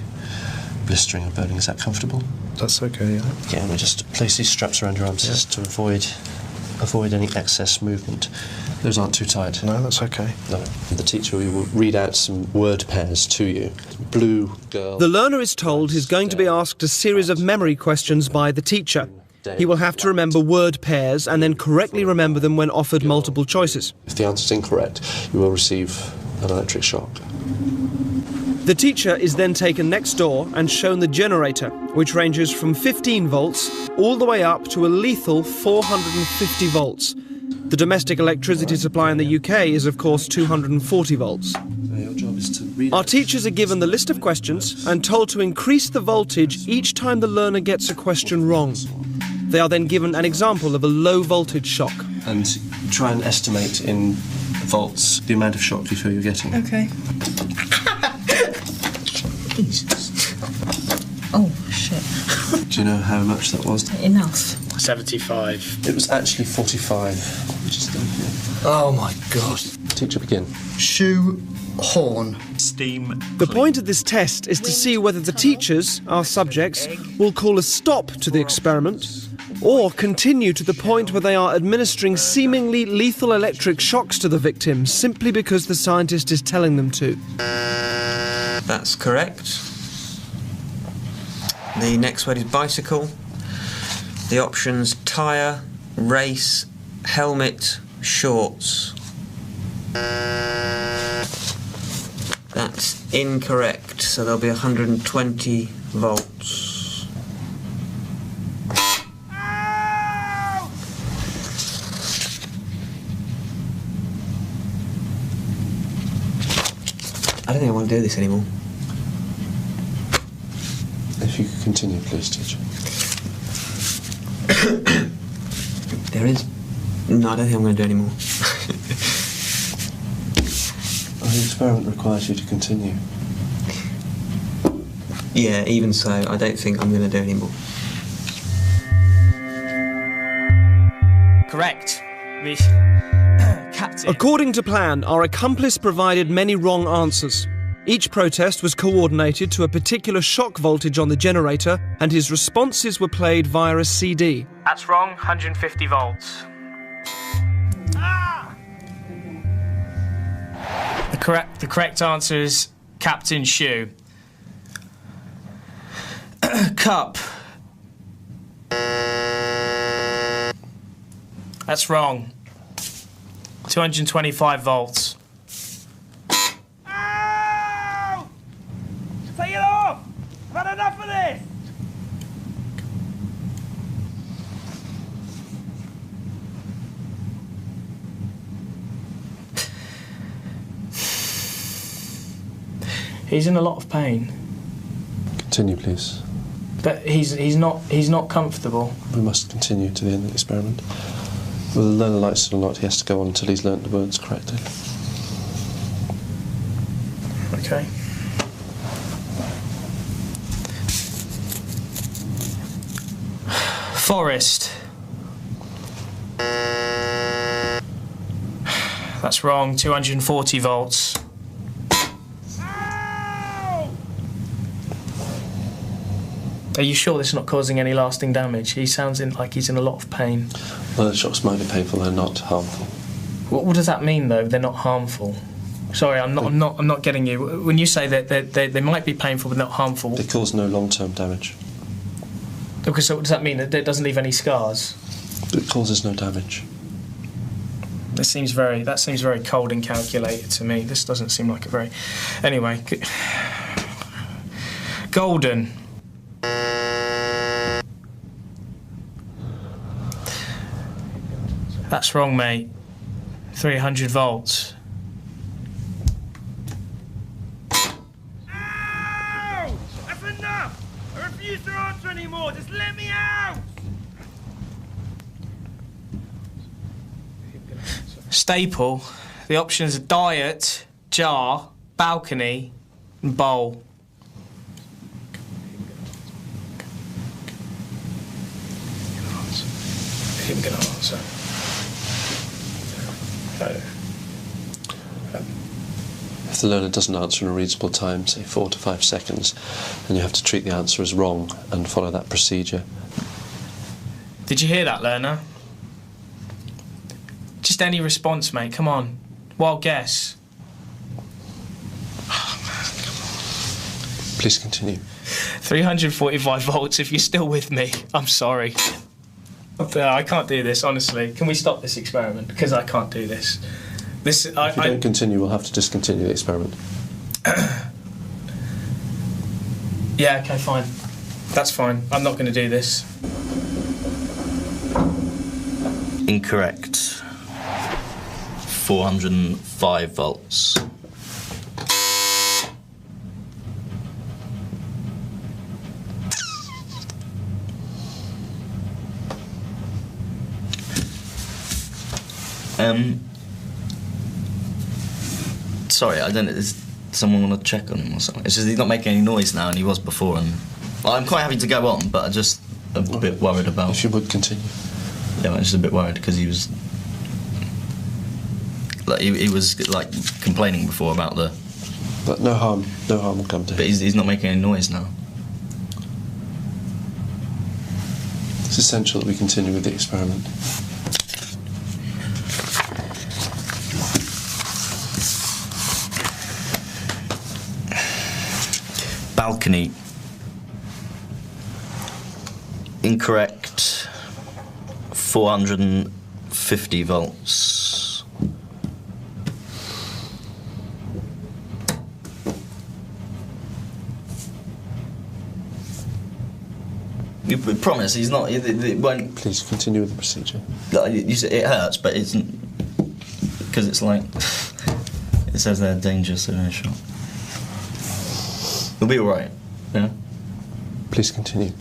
blistering or burning. Is that comfortable? That's okay, yeah. Yeah, and we just place these straps around your arms just to avoid any excess movement. Those aren't too tight. No, that's okay. No. The teacher will read out some word pairs to you. Blue, girl. The learner is told he's going to be asked a series of memory questions by the teacher. He will have to remember word pairs and then correctly remember them when offered multiple choices. If the answer is incorrect, you will receive an electric shock. The teacher is then taken next door and shown the generator, which ranges from 15 volts all the way up to a lethal 450 volts. The domestic electricity supply in the UK is, of course, 240 volts. Your job is to read Our teachers are given the list of questions and told to increase the voltage each time the learner gets a question wrong. They are then given an example of a low voltage shock. and try and estimate in volts the amount of shock you feel you're getting. Okay. Jesus. Oh, shit. Do you know how much that was? Enough. 75. It was actually 45, which is still good. Oh my God. Teacher, begin. Shoe horn. Steam. The point of this test is to see whether the teachers, our subjects, will call a stop to the experiment or continue to the point where they are administering seemingly lethal electric shocks to the victims simply because the scientist is telling them to. That's correct. The next word is bicycle. The options: tyre, race, helmet, shorts. That's incorrect, so there'll be 120 volts. I don't think I want to do this anymore. If you could continue, please, teacher. There is... No, I don't think I'm going to do anymore. The experiment requires you to continue. Yeah, even so, I don't think I'm going to do anymore. Correct. Captain. According to plan, our accomplice provided many wrong answers. Each protest was coordinated to a particular shock voltage on the generator, and his responses were played via a CD. That's wrong. 150 volts. The correct answer is Captain Shoe. Cup. That's wrong. 225 volts. Take it off! I've had enough of this! He's in a lot of pain. Continue, please. But he's not comfortable. We must continue to the end of the experiment. Whether the learner likes it or not, he has to go on until he's learnt the words correctly. Okay. Forest. That's wrong. 240 volts. Are you sure this is not causing any lasting damage? He sounds like he's in a lot of pain. Well, the shocks might be painful, they're not harmful. What does that mean, though? They're not harmful. Sorry, I'm not getting you. When you say that they might be painful but not harmful, They cause no long-term damage. okay, so what does that mean? That it doesn't leave any scars? It causes no damage. That seems very cold and calculated to me. This doesn't seem like a very. Anyway, golden. That's wrong, mate. 300 volts. Ow! That's enough! I refuse to answer anymore. Just let me out! Staple. The options are diet, jar, balcony, and bowl. Him gonna answer. If the learner doesn't answer in a reasonable time, say 4 to 5 seconds, then you have to treat the answer as wrong and follow that procedure. Did you hear that, learner? Just any response, mate. Come on. Wild guess. Please continue. 345 volts. If you're still with me, I'm sorry. I can't do this, honestly. Can we stop this experiment? Because I can't do this. If you don't continue, we'll have to discontinue the experiment. Yeah, okay, fine. That's fine. I'm not going to do this. Incorrect. 405 volts. Sorry, I don't know. Does someone want to check on him or something? It's just he's not making any noise now, and he was before. And well, I'm quite happy to go on, but I'm just a bit worried about. If you would continue. Yeah, I'm just a bit worried because he was like he was like complaining before about the. But no harm will come to him. But he's not making any noise now. It's essential that we continue with the experiment. Balcony. Incorrect. 450 volts. You promise he's not. It won't. Please continue with the procedure. You say it hurts, but it's because it's like it says they're dangerous in a shot. You'll be all right. Yeah. Please continue.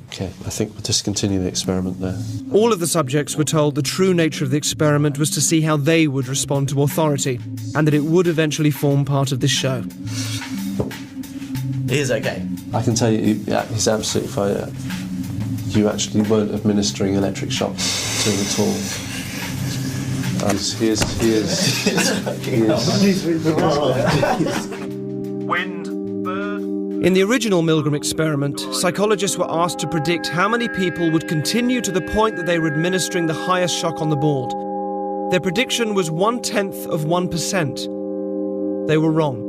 Okay, I think we'll discontinue the experiment there. All of the subjects were told the true nature of the experiment was to see how they would respond to authority, and that it would eventually form part of this show. He is okay. I can tell you, yeah, he's absolutely fine. You actually weren't administering electric shocks to him at all. He is. Wind, bird. In the original Milgram experiment, psychologists were asked to predict how many people would continue to the point that they were administering the highest shock on the board. Their prediction was 0.1%. They were wrong.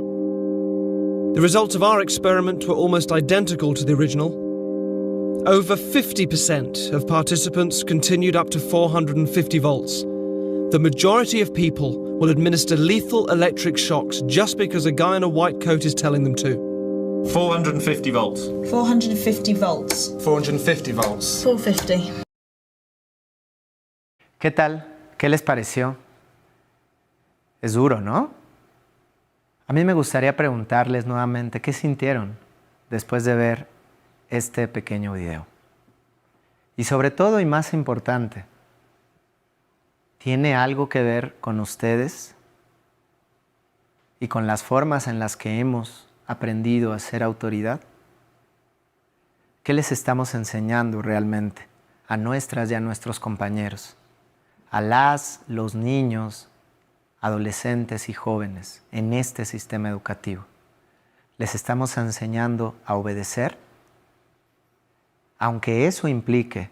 The results of our experiment were almost identical to the original. Over 50% of participants continued up to 450 volts. The majority of people will administer lethal electric shocks just because a guy in a white coat is telling them to. 450 volts. 450 volts. 450 volts. 450. ¿Qué tal? ¿Qué les pareció? Es duro, ¿no? A mí me gustaría preguntarles nuevamente qué sintieron después de ver este pequeño video. Y sobre todo, y más importante, ¿tiene algo que ver con ustedes y con las formas en las que hemos aprendido a ser autoridad? ¿Qué les estamos enseñando realmente a nuestras y a nuestros compañeros, a los niños, adolescentes y jóvenes en este sistema educativo? ¿Les estamos enseñando a obedecer? Aunque eso implique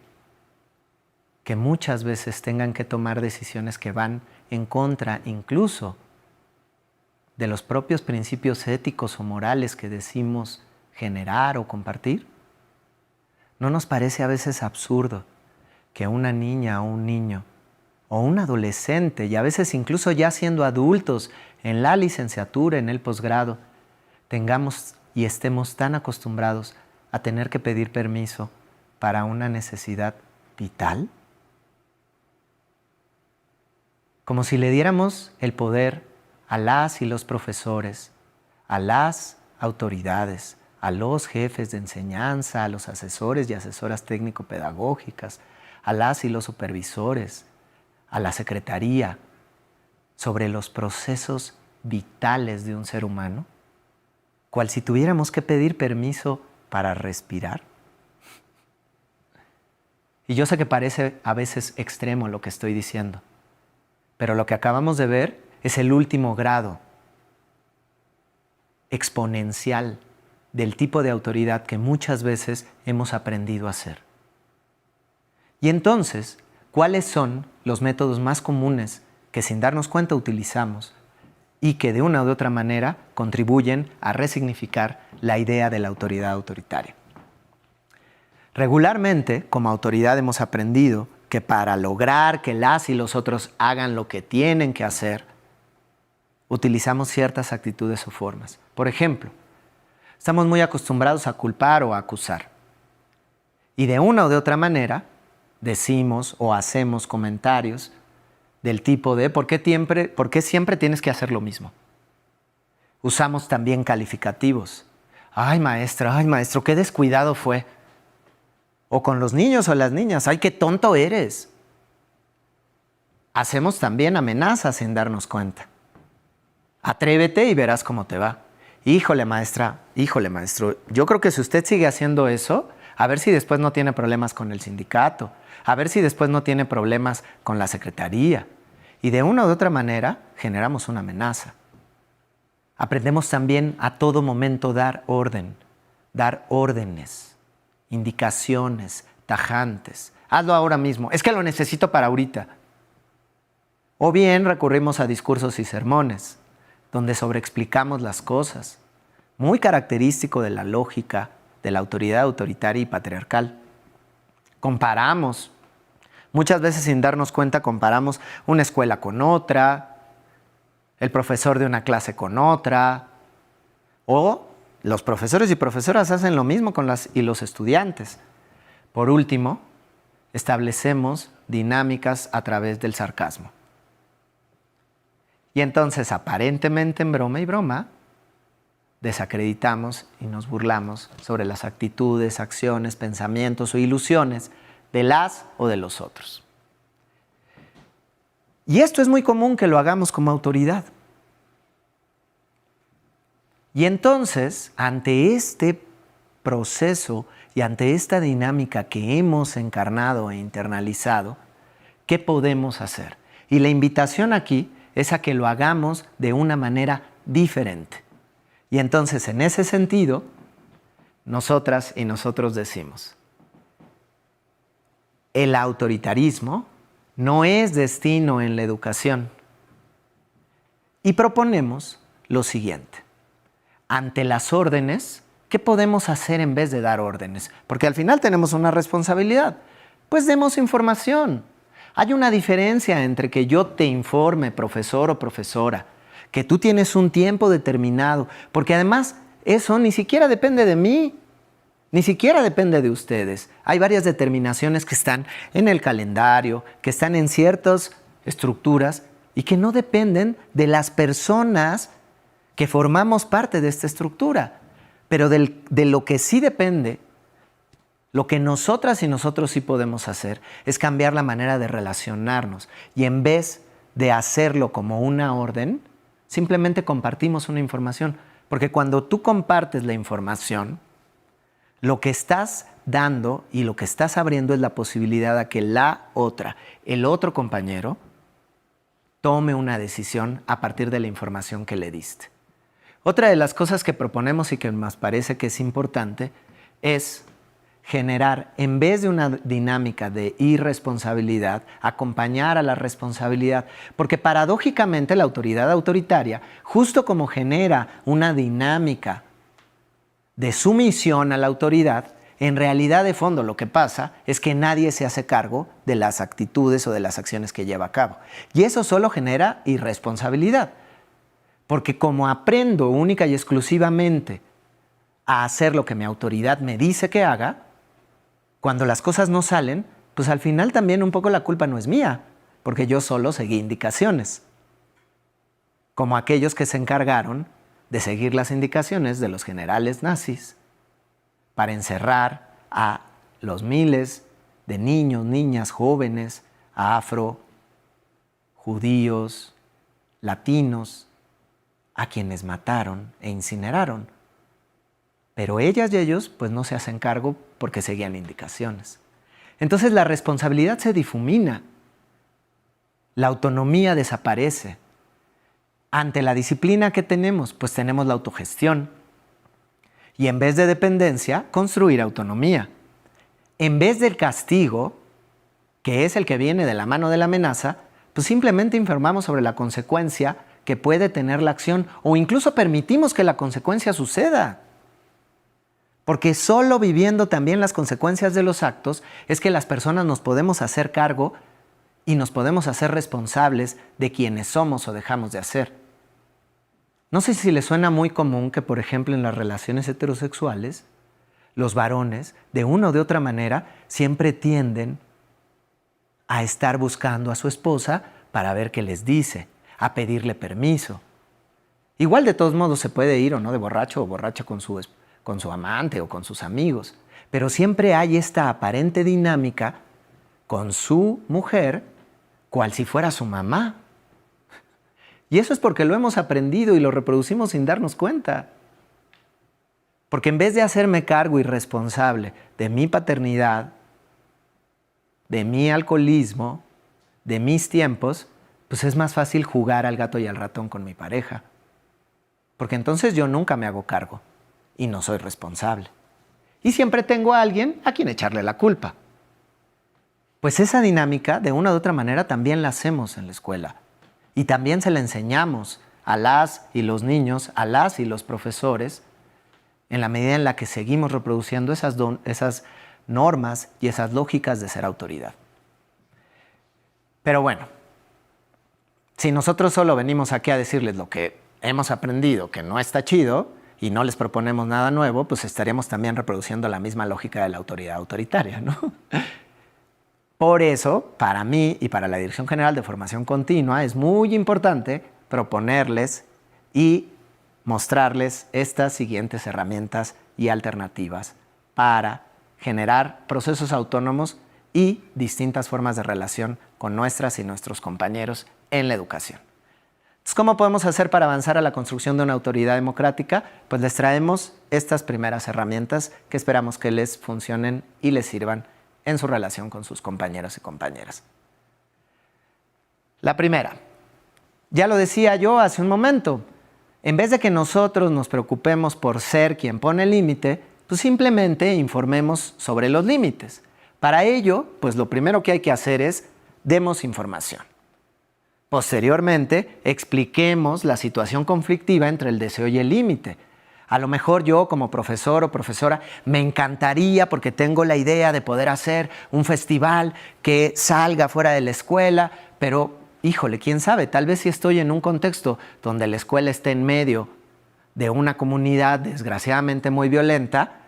que muchas veces tengan que tomar decisiones que van en contra incluso de los propios principios éticos o morales que decimos generar o compartir. ¿No nos parece a veces absurdo que una niña o un niño o un adolescente, y a veces incluso ya siendo adultos en la licenciatura, en el posgrado, tengamos y estemos tan acostumbrados a tener que pedir permiso para una necesidad vital? Como si le diéramos el poder a las y los profesores, a las autoridades, a los jefes de enseñanza, a los asesores y asesoras técnico-pedagógicas, a las y los supervisores, a la secretaría, sobre los procesos vitales de un ser humano, cual si tuviéramos que pedir permiso para respirar. Y yo sé que parece a veces extremo lo que estoy diciendo, pero lo que acabamos de ver es el último grado exponencial del tipo de autoridad que muchas veces hemos aprendido a ser. Y entonces, ¿cuáles son los métodos más comunes que sin darnos cuenta utilizamos y que de una u otra manera contribuyen a resignificar la idea de la autoridad autoritaria? Regularmente, como autoridad hemos aprendido que para lograr que las y los otros hagan lo que tienen que hacer, utilizamos ciertas actitudes o formas. Por ejemplo, estamos muy acostumbrados a culpar o a acusar. Y de una o de otra manera, decimos o hacemos comentarios del tipo de ¿por qué siempre tienes que hacer lo mismo? Usamos también calificativos. Ay, maestro, qué descuidado fue. O con los niños o las niñas, ¡ay, qué tonto eres! Hacemos también amenazas sin darnos cuenta. Atrévete y verás cómo te va. Híjole, maestra, híjole, maestro, yo creo que si usted sigue haciendo eso, a ver si después no tiene problemas con el sindicato, a ver si después no tiene problemas con la secretaría. Y de una u otra manera generamos una amenaza. Aprendemos también a todo momento dar orden, dar órdenes, indicaciones tajantes. Hazlo ahora mismo, es que lo necesito para ahorita. O bien recurrimos a discursos y sermones, donde sobreexplicamos las cosas, muy característico de la lógica de la autoridad autoritaria y patriarcal. Comparamos, muchas veces sin darnos cuenta comparamos una escuela con otra, el profesor de una clase con otra, o los profesores y profesoras hacen lo mismo con las y los estudiantes. Por último, establecemos dinámicas a través del sarcasmo. Y entonces, aparentemente en broma y broma, desacreditamos y nos burlamos sobre las actitudes, acciones, pensamientos o ilusiones de las o de los otros. Y esto es muy común que lo hagamos como autoridad. Y entonces, ante este proceso y ante esta dinámica que hemos encarnado e internalizado, ¿qué podemos hacer? Y la invitación aquí es a que lo hagamos de una manera diferente. Y entonces, en ese sentido, nosotras y nosotros decimos, el autoritarismo no es destino en la educación. Y proponemos lo siguiente. Ante las órdenes, ¿qué podemos hacer en vez de dar órdenes? Porque al final tenemos una responsabilidad. Pues demos información. Hay una diferencia entre que yo te informe, profesor o profesora, que tú tienes un tiempo determinado, porque además eso ni siquiera depende de mí, Ni siquiera depende de ustedes. Hay varias determinaciones que están en el calendario, que están en ciertas estructuras y que no dependen de las personas que formamos parte de esta estructura. Pero de lo que sí depende, lo que nosotras y nosotros sí podemos hacer es cambiar la manera de relacionarnos. Y en vez de hacerlo como una orden, simplemente compartimos una información. Porque cuando tú compartes la información, lo que estás dando y lo que estás abriendo es la posibilidad de que el otro compañero, tome una decisión a partir de la información que le diste. Otra de las cosas que proponemos y que nos parece que es importante es generar, en vez de una dinámica de irresponsabilidad, acompañar a la responsabilidad. Porque paradójicamente la autoridad autoritaria, justo como genera una dinámica de sumisión a la autoridad, en realidad de fondo lo que pasa es que nadie se hace cargo de las actitudes o de las acciones que lleva a cabo. Y eso solo genera irresponsabilidad. Porque como aprendo única y exclusivamente a hacer lo que mi autoridad me dice que haga, cuando las cosas no salen, pues al final también un poco la culpa no es mía, porque yo solo seguí indicaciones. Como aquellos que se encargaron de seguir las indicaciones de los generales nazis para encerrar a los miles de niños, niñas, jóvenes, afro, judíos, latinos, a quienes mataron e incineraron. Pero ellas y ellos pues no se hacen cargo porque seguían indicaciones. Entonces la responsabilidad se difumina, la autonomía desaparece. Ante la disciplina que tenemos, pues tenemos la autogestión. Y en vez de dependencia, construir autonomía. En vez del castigo, que es el que viene de la mano de la amenaza, pues simplemente informamos sobre la consecuencia que puede tener la acción o incluso permitimos que la consecuencia suceda. Porque solo viviendo también las consecuencias de los actos es que las personas nos podemos hacer cargo y nos podemos hacer responsables de quienes somos o dejamos de hacer. No sé si les suena muy común que, por ejemplo, en las relaciones heterosexuales, los varones, de una o de otra manera, siempre tienden a estar buscando a su esposa para ver qué les dice, a pedirle permiso. Igual de todos modos se puede ir o no de borracho o borracha con su amante o con sus amigos, pero siempre hay esta aparente dinámica con su mujer, cual si fuera su mamá. Y eso es porque lo hemos aprendido y lo reproducimos sin darnos cuenta. Porque en vez de hacerme cargo y responsable de mi paternidad, de mi alcoholismo, de mis tiempos, pues es más fácil jugar al gato y al ratón con mi pareja. Porque entonces yo nunca me hago cargo y no soy responsable. Y siempre tengo a alguien a quien echarle la culpa. Pues esa dinámica, de una u otra manera, también la hacemos en la escuela. Y también se la enseñamos a las y los niños, a las y los profesores, en la medida en la que seguimos reproduciendo esas normas y esas lógicas de ser autoridad. Pero bueno, si nosotros solo venimos aquí a decirles lo que hemos aprendido, que no está chido, y no les proponemos nada nuevo, pues estaríamos también reproduciendo la misma lógica de la autoridad autoritaria, ¿no? Por eso, para mí y para la Dirección General de Formación Continua, es muy importante proponerles y mostrarles estas siguientes herramientas y alternativas para generar procesos autónomos y distintas formas de relación con nuestras y nuestros compañeros en la educación. Entonces, ¿cómo podemos hacer para avanzar a la construcción de una autoridad democrática? Pues les traemos estas primeras herramientas que esperamos que les funcionen y les sirvan en su relación con sus compañeros y compañeras. La primera, ya lo decía yo hace un momento, en vez de que nosotros nos preocupemos por ser quien pone el límite, pues simplemente informemos sobre los límites. Para ello, pues lo primero que hay que hacer es demos información. Posteriormente, expliquemos la situación conflictiva entre el deseo y el límite. A lo mejor yo como profesor o profesora me encantaría, porque tengo la idea de poder hacer un festival que salga fuera de la escuela, pero híjole, quién sabe, tal vez si estoy en un contexto donde la escuela esté en medio de una comunidad desgraciadamente muy violenta,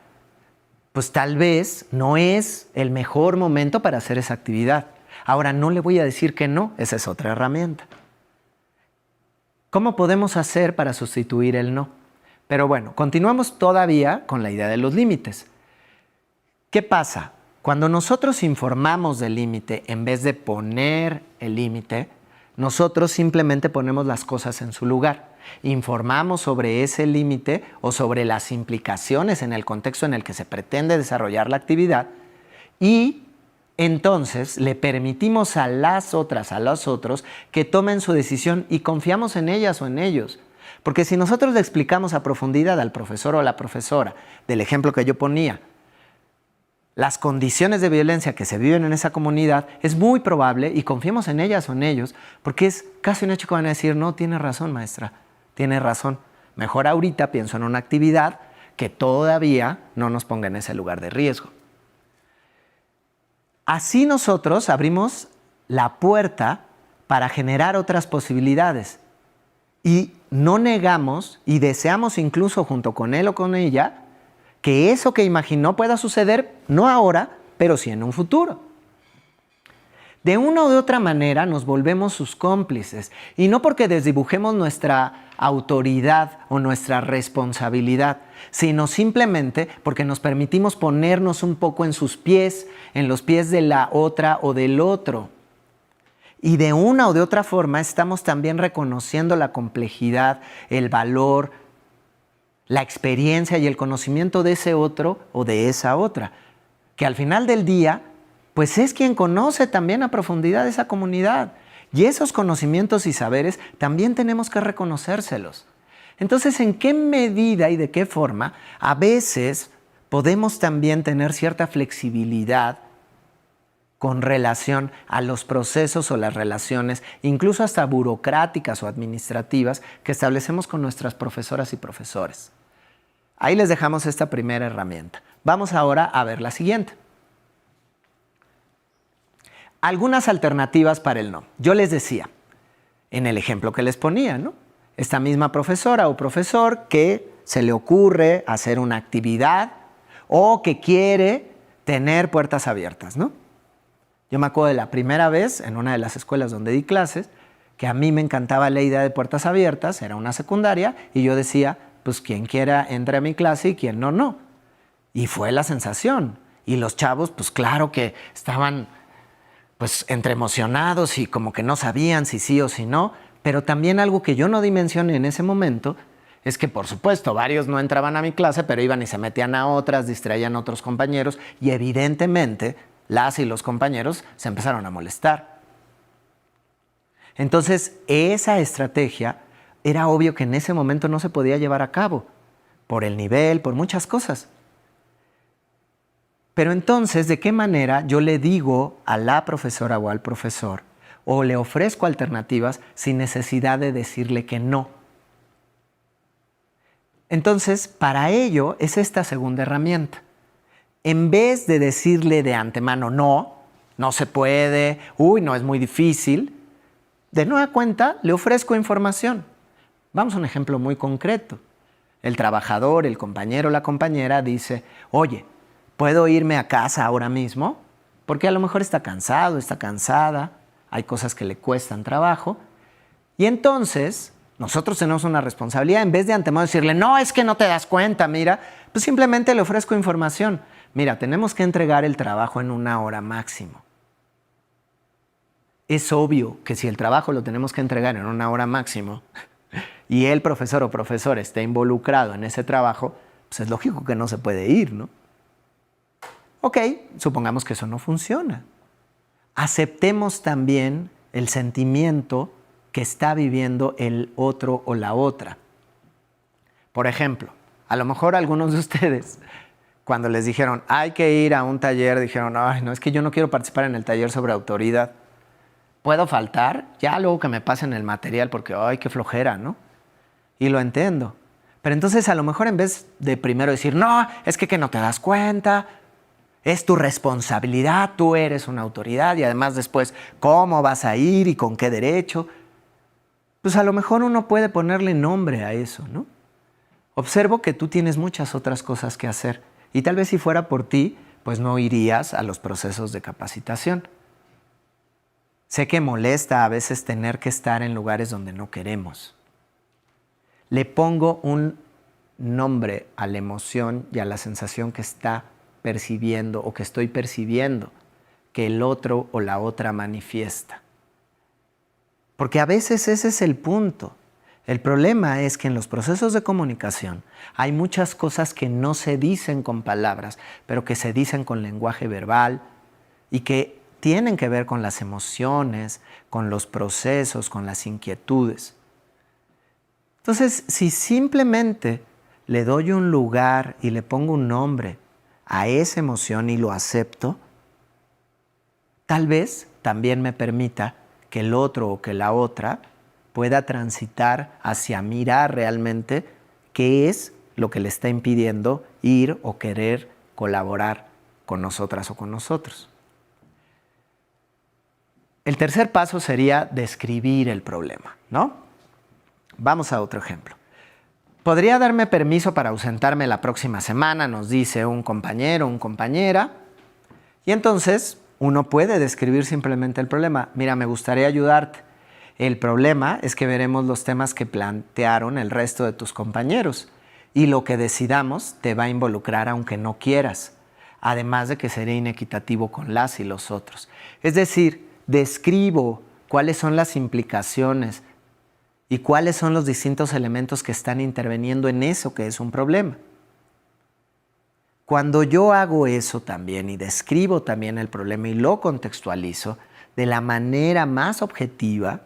pues tal vez no es el mejor momento para hacer esa actividad. Ahora, no le voy a decir que no, esa es otra herramienta. ¿Cómo podemos hacer para sustituir el no? Pero bueno, continuamos todavía con la idea de los límites. ¿Qué pasa? Cuando nosotros informamos del límite en vez de poner el límite, nosotros simplemente ponemos las cosas en su lugar. Informamos sobre ese límite o sobre las implicaciones en el contexto en el que se pretende desarrollar la actividad y entonces le permitimos a las otras, a los otros, que tomen su decisión y confiamos en ellas o en ellos. Porque si nosotros le explicamos a profundidad al profesor o a la profesora, del ejemplo que yo ponía, las condiciones de violencia que se viven en esa comunidad, es muy probable, y confiemos en ellas o en ellos, porque es casi un hecho que van a decir, no, tiene razón, maestra, tiene razón. Mejor ahorita pienso en una actividad que todavía no nos ponga en ese lugar de riesgo. Así nosotros abrimos la puerta para generar otras posibilidades y no negamos y deseamos incluso junto con él o con ella que eso que imaginó pueda suceder no ahora, pero sí en un futuro. De una o de otra manera nos volvemos sus cómplices y no porque desdibujemos nuestra autoridad o nuestra responsabilidad, sino simplemente porque nos permitimos ponernos un poco en sus pies, en los pies de la otra o del otro. Y de una o de otra forma estamos también reconociendo la complejidad, el valor, la experiencia y el conocimiento de ese otro o de esa otra, que al final del día, pues es quien conoce también a profundidad esa comunidad. Y esos conocimientos y saberes también tenemos que reconocérselos. Entonces, ¿en qué medida y de qué forma a veces podemos también tener cierta flexibilidad con relación a los procesos o las relaciones, incluso hasta burocráticas o administrativas, que establecemos con nuestras profesoras y profesores? Ahí les dejamos esta primera herramienta. Vamos ahora a ver la siguiente. Algunas alternativas para el no. Yo les decía, en el ejemplo que les ponía, ¿no? Esta misma profesora o profesor que se le ocurre hacer una actividad o que quiere tener puertas abiertas, ¿no? Yo me acuerdo de la primera vez en una de las escuelas donde di clases, que a mí me encantaba la idea de puertas abiertas, era una secundaria, y yo decía, pues quien quiera entre a mi clase y quien no, no. Y fue la sensación. Y los chavos, pues claro que estaban pues entre emocionados y como que no sabían si sí o si no, pero también algo que yo no dimensioné en ese momento es que, por supuesto, varios no entraban a mi clase, pero iban y se metían a otras, distraían a otros compañeros y evidentemente las y los compañeros se empezaron a molestar. Entonces, esa estrategia era obvio que en ese momento no se podía llevar a cabo, por el nivel, por muchas cosas. Pero entonces, ¿de qué manera yo le digo a la profesora o al profesor o le ofrezco alternativas sin necesidad de decirle que no? Entonces, para ello es esta segunda herramienta. En vez de decirle de antemano no, no se puede, uy, no, es muy difícil, de nueva cuenta le ofrezco información. Vamos a un ejemplo muy concreto. El trabajador, el compañero o la compañera dice, oye, ¿puedo irme a casa ahora mismo? Porque a lo mejor está cansado, está cansada, hay cosas que le cuestan trabajo. Y entonces, nosotros tenemos una responsabilidad, en vez de antemano decirle, no, es que no te das cuenta, mira, pues simplemente le ofrezco información. Mira, tenemos que entregar el trabajo en 1 hora máximo. Es obvio que si el trabajo lo tenemos que entregar en 1 hora máximo y el profesor o profesor está involucrado en ese trabajo, pues es lógico que no se puede ir, ¿no? Ok, supongamos que eso no funciona. Aceptemos también el sentimiento que está viviendo el otro o la otra. Por ejemplo, a lo mejor algunos de ustedes, cuando les dijeron hay que ir a un taller, dijeron, ay, no, es que yo no quiero participar en el taller sobre autoridad. ¿Puedo faltar? Ya luego que me pasen el material porque, ay, qué flojera, ¿no? Y lo entiendo. Pero entonces a lo mejor en vez de primero decir, no, es que no te das cuenta, es tu responsabilidad, tú eres una autoridad y además después, ¿cómo vas a ir y con qué derecho? Pues a lo mejor uno puede ponerle nombre a eso, ¿no? Observo que tú tienes muchas otras cosas que hacer Y tal vez si fuera por ti, pues no irías a los procesos de capacitación. Sé que molesta a veces tener que estar en lugares donde no queremos. Le pongo un nombre a la emoción y a la sensación que está percibiendo o que estoy percibiendo que el otro o la otra manifiesta. Porque a veces ese es el punto. El problema es que en los procesos de comunicación hay muchas cosas que no se dicen con palabras, pero que se dicen con lenguaje verbal y que tienen que ver con las emociones, con los procesos, con las inquietudes. Entonces, si simplemente le doy un lugar y le pongo un nombre a esa emoción y lo acepto, tal vez también me permita que el otro o que la otra pueda transitar hacia mirar realmente qué es lo que le está impidiendo ir o querer colaborar con nosotras o con nosotros. El tercer paso sería describir el problema, ¿no? Vamos a otro ejemplo. ¿Podría darme permiso para ausentarme la próxima semana?, nos dice un compañero o una compañera. Y entonces uno puede describir simplemente el problema. Mira, me gustaría ayudarte. El problema es que veremos los temas que plantearon el resto de tus compañeros y lo que decidamos te va a involucrar aunque no quieras, además de que sería inequitativo con las y los otros. Es decir, describo cuáles son las implicaciones y cuáles son los distintos elementos que están interviniendo en eso que es un problema. Cuando yo hago eso también y describo también el problema y lo contextualizo de la manera más objetiva,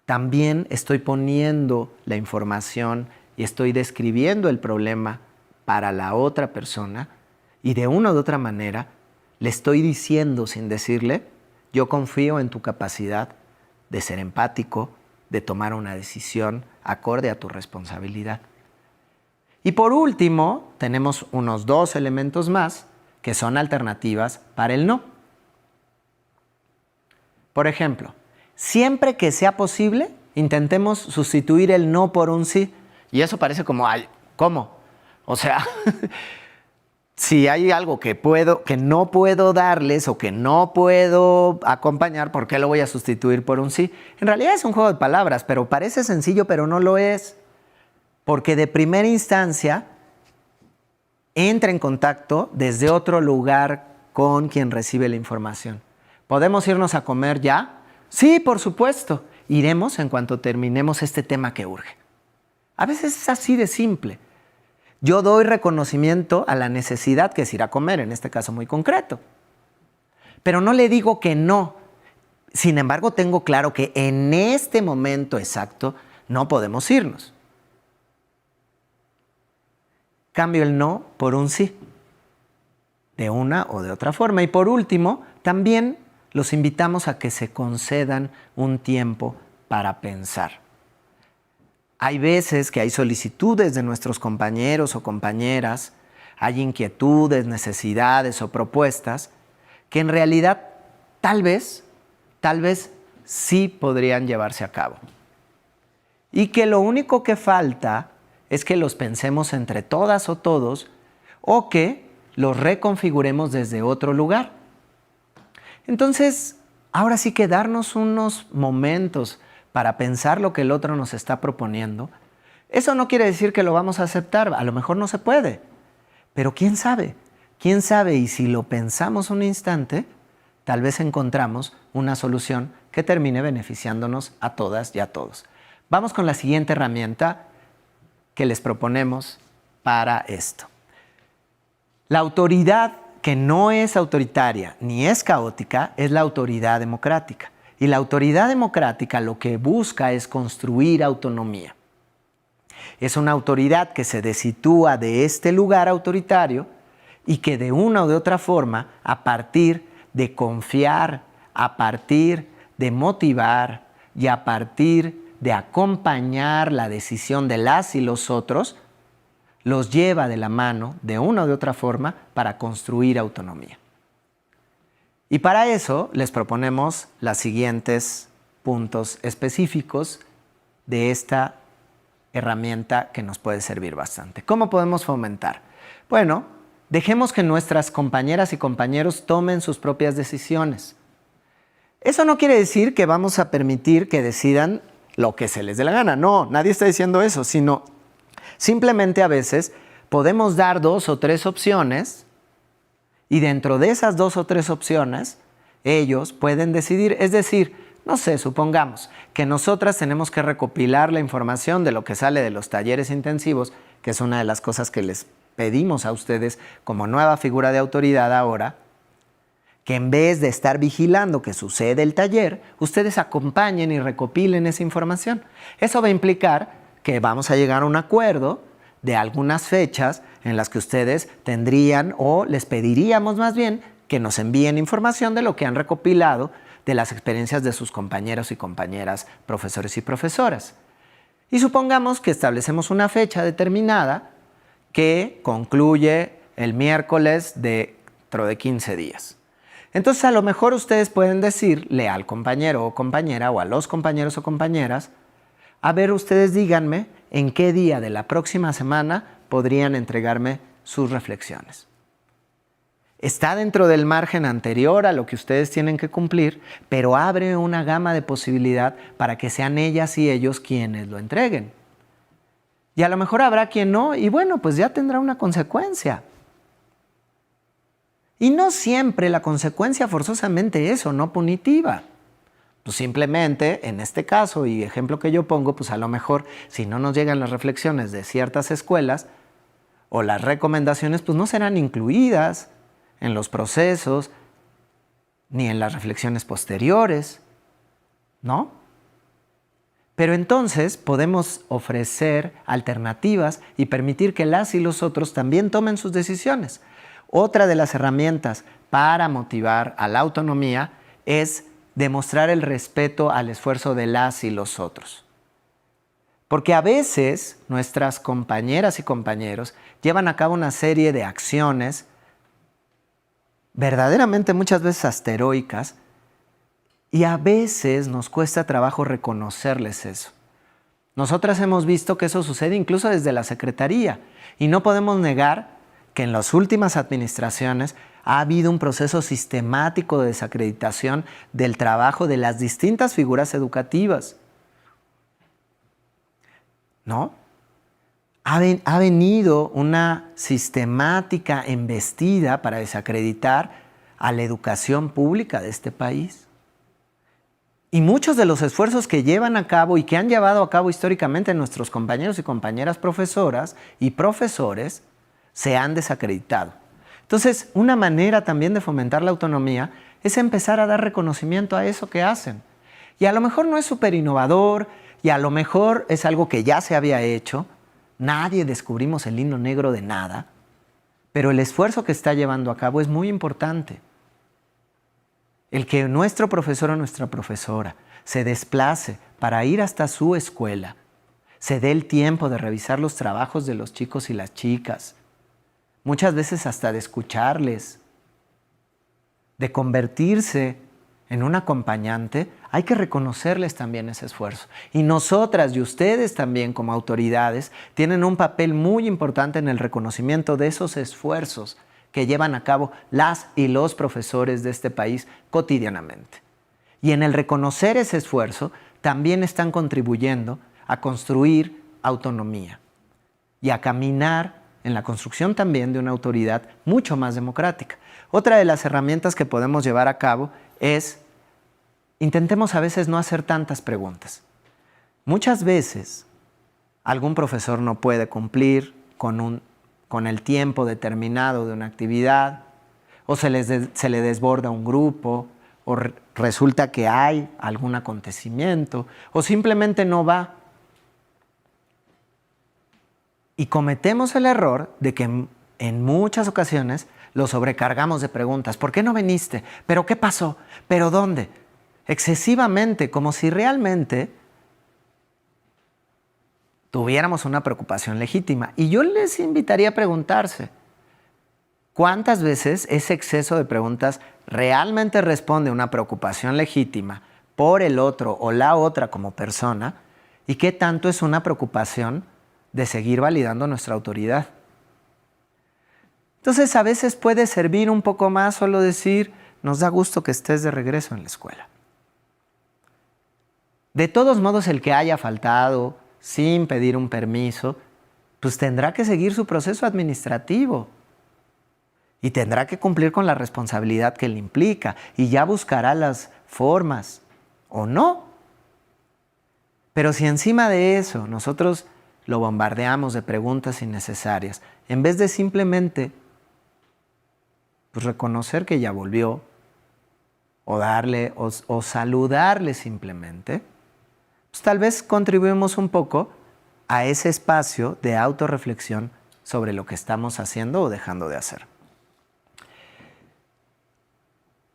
también estoy poniendo la información y estoy describiendo el problema para la otra persona y de una u otra manera le estoy diciendo sin decirle, yo confío en tu capacidad de ser empático, de tomar una decisión acorde a tu responsabilidad. Y por último, tenemos unos 2 elementos más que son alternativas para el no. Por ejemplo, siempre que sea posible, intentemos sustituir el no por un sí. Y eso parece como, ay, ¿cómo? O sea, si hay algo que no puedo darles o que no puedo acompañar, ¿por qué lo voy a sustituir por un sí? En realidad es un juego de palabras, pero parece sencillo, pero no lo es. Porque de primera instancia entra en contacto desde otro lugar con quien recibe la información. ¿Podemos irnos a comer ya? Sí, por supuesto. Iremos en cuanto terminemos este tema que urge. A veces es así de simple. Yo doy reconocimiento a la necesidad que es ir a comer, en este caso muy concreto. Pero no le digo que no. Sin embargo, tengo claro que en este momento exacto no podemos irnos. Cambio el no por un sí, de una o de otra forma. Y por último, también los invitamos a que se concedan un tiempo para pensar. Hay veces que hay solicitudes de nuestros compañeros o compañeras, hay inquietudes, necesidades o propuestas que en realidad tal vez sí podrían llevarse a cabo. Y que lo único que falta es que los pensemos entre todas o todos o que los reconfiguremos desde otro lugar. Entonces, ahora sí que darnos unos momentos para pensar lo que el otro nos está proponiendo, eso no quiere decir que lo vamos a aceptar, a lo mejor no se puede, pero quién sabe, y si lo pensamos un instante, tal vez encontramos una solución que termine beneficiándonos a todas y a todos. Vamos con la siguiente herramienta que les proponemos para esto. La autoridad que no es autoritaria ni es caótica es la autoridad democrática. Y la autoridad democrática lo que busca es construir autonomía. Es una autoridad que se desitúa de este lugar autoritario y que de una o de otra forma, a partir de confiar, a partir de motivar y a partir de acompañar la decisión de las y los otros, los lleva de la mano de una o de otra forma para construir autonomía. Y para eso les proponemos los siguientes puntos específicos de esta herramienta que nos puede servir bastante. ¿Cómo podemos fomentar? Bueno, Dejemos que nuestras compañeras y compañeros tomen sus propias decisiones. Eso no quiere decir que vamos a permitir que decidan lo que se les dé la gana. No, nadie está diciendo eso, sino simplemente a veces podemos dar 2 o 3 opciones y dentro de esas 2 o 3 opciones ellos pueden decidir. Es decir, no sé, supongamos que nosotras tenemos que recopilar la información de lo que sale de los talleres intensivos, que es una de las cosas que les pedimos a ustedes como nueva figura de autoridad ahora, que en vez de estar vigilando que sucede el taller, ustedes acompañen y recopilen esa información. Eso va a implicar que vamos a llegar a un acuerdo de algunas fechas en las que ustedes tendrían, o les pediríamos más bien, que nos envíen información de lo que han recopilado de las experiencias de sus compañeros y compañeras, profesores y profesoras. Y supongamos que establecemos una fecha determinada que concluye el miércoles dentro de 15 días. Entonces, a lo mejor ustedes pueden decirle al compañero o compañera o a los compañeros o compañeras, a ver, ustedes díganme en qué día de la próxima semana podrían entregarme sus reflexiones. Está dentro del margen anterior a lo que ustedes tienen que cumplir, pero abre una gama de posibilidad para que sean ellas y ellos quienes lo entreguen. Y a lo mejor habrá quien no, y bueno, pues ya tendrá una consecuencia. Y no siempre la consecuencia forzosamente es o no punitiva. Pues simplemente, en este caso y ejemplo que yo pongo, pues a lo mejor si no nos llegan las reflexiones de ciertas escuelas o las recomendaciones, pues no serán incluidas en los procesos ni en las reflexiones posteriores, ¿no? Pero entonces podemos ofrecer alternativas y permitir que las y los otros también tomen sus decisiones. Otra de las herramientas para motivar a la autonomía es demostrar el respeto al esfuerzo de las y los otros. Porque a veces nuestras compañeras y compañeros llevan a cabo una serie de acciones verdaderamente muchas veces hasta heroicas, y a veces nos cuesta trabajo reconocerles eso. Nosotras hemos visto que eso sucede incluso desde la Secretaría, y no podemos negar que en las últimas administraciones ha habido un proceso sistemático de desacreditación del trabajo de las distintas figuras educativas, ¿no? Ha venido una sistemática embestida para desacreditar a la educación pública de este país. Y muchos de los esfuerzos que llevan a cabo y que han llevado a cabo históricamente nuestros compañeros y compañeras profesoras y profesores se han desacreditado. Entonces, una manera también de fomentar la autonomía es empezar a dar reconocimiento a eso que hacen. Y a lo mejor no es súper innovador, y a lo mejor es algo que ya se había hecho. Nadie descubrimos el hilo negro de nada, pero el esfuerzo que está llevando a cabo es muy importante. El que nuestro profesor o nuestra profesora se desplace para ir hasta su escuela, se dé el tiempo de revisar los trabajos de los chicos y las chicas, muchas veces hasta de escucharles, de convertirse en un acompañante, hay que reconocerles también ese esfuerzo. Y nosotras y ustedes también como autoridades tienen un papel muy importante en el reconocimiento de esos esfuerzos que llevan a cabo las y los profesores de este país cotidianamente. Y en el reconocer ese esfuerzo también están contribuyendo a construir autonomía y a caminar en la construcción también de una autoridad mucho más democrática. Otra de las herramientas que podemos llevar a cabo es intentemos a veces no hacer tantas preguntas. Muchas veces algún profesor no puede cumplir con el tiempo determinado de una actividad, o se le desborda un grupo, o resulta que hay algún acontecimiento, o simplemente no va. Y cometemos el error de que en muchas ocasiones lo sobrecargamos de preguntas. ¿Por qué no viniste? ¿Pero qué pasó? ¿Pero dónde? Excesivamente, como si realmente tuviéramos una preocupación legítima. Y yo les invitaría a preguntarse, ¿cuántas veces ese exceso de preguntas realmente responde a una preocupación legítima por el otro o la otra como persona? ¿Y qué tanto es una preocupación de seguir validando nuestra autoridad? Entonces a veces puede servir un poco más solo decir, nos da gusto que estés de regreso en la escuela. De todos modos, el que haya faltado sin pedir un permiso, pues tendrá que seguir su proceso administrativo y tendrá que cumplir con la responsabilidad que le implica y ya buscará las formas o no. Pero si encima de eso nosotros lo bombardeamos de preguntas innecesarias, en vez de simplemente pues, reconocer que ya volvió o darle o saludarle simplemente, pues tal vez contribuimos un poco a ese espacio de autorreflexión sobre lo que estamos haciendo o dejando de hacer.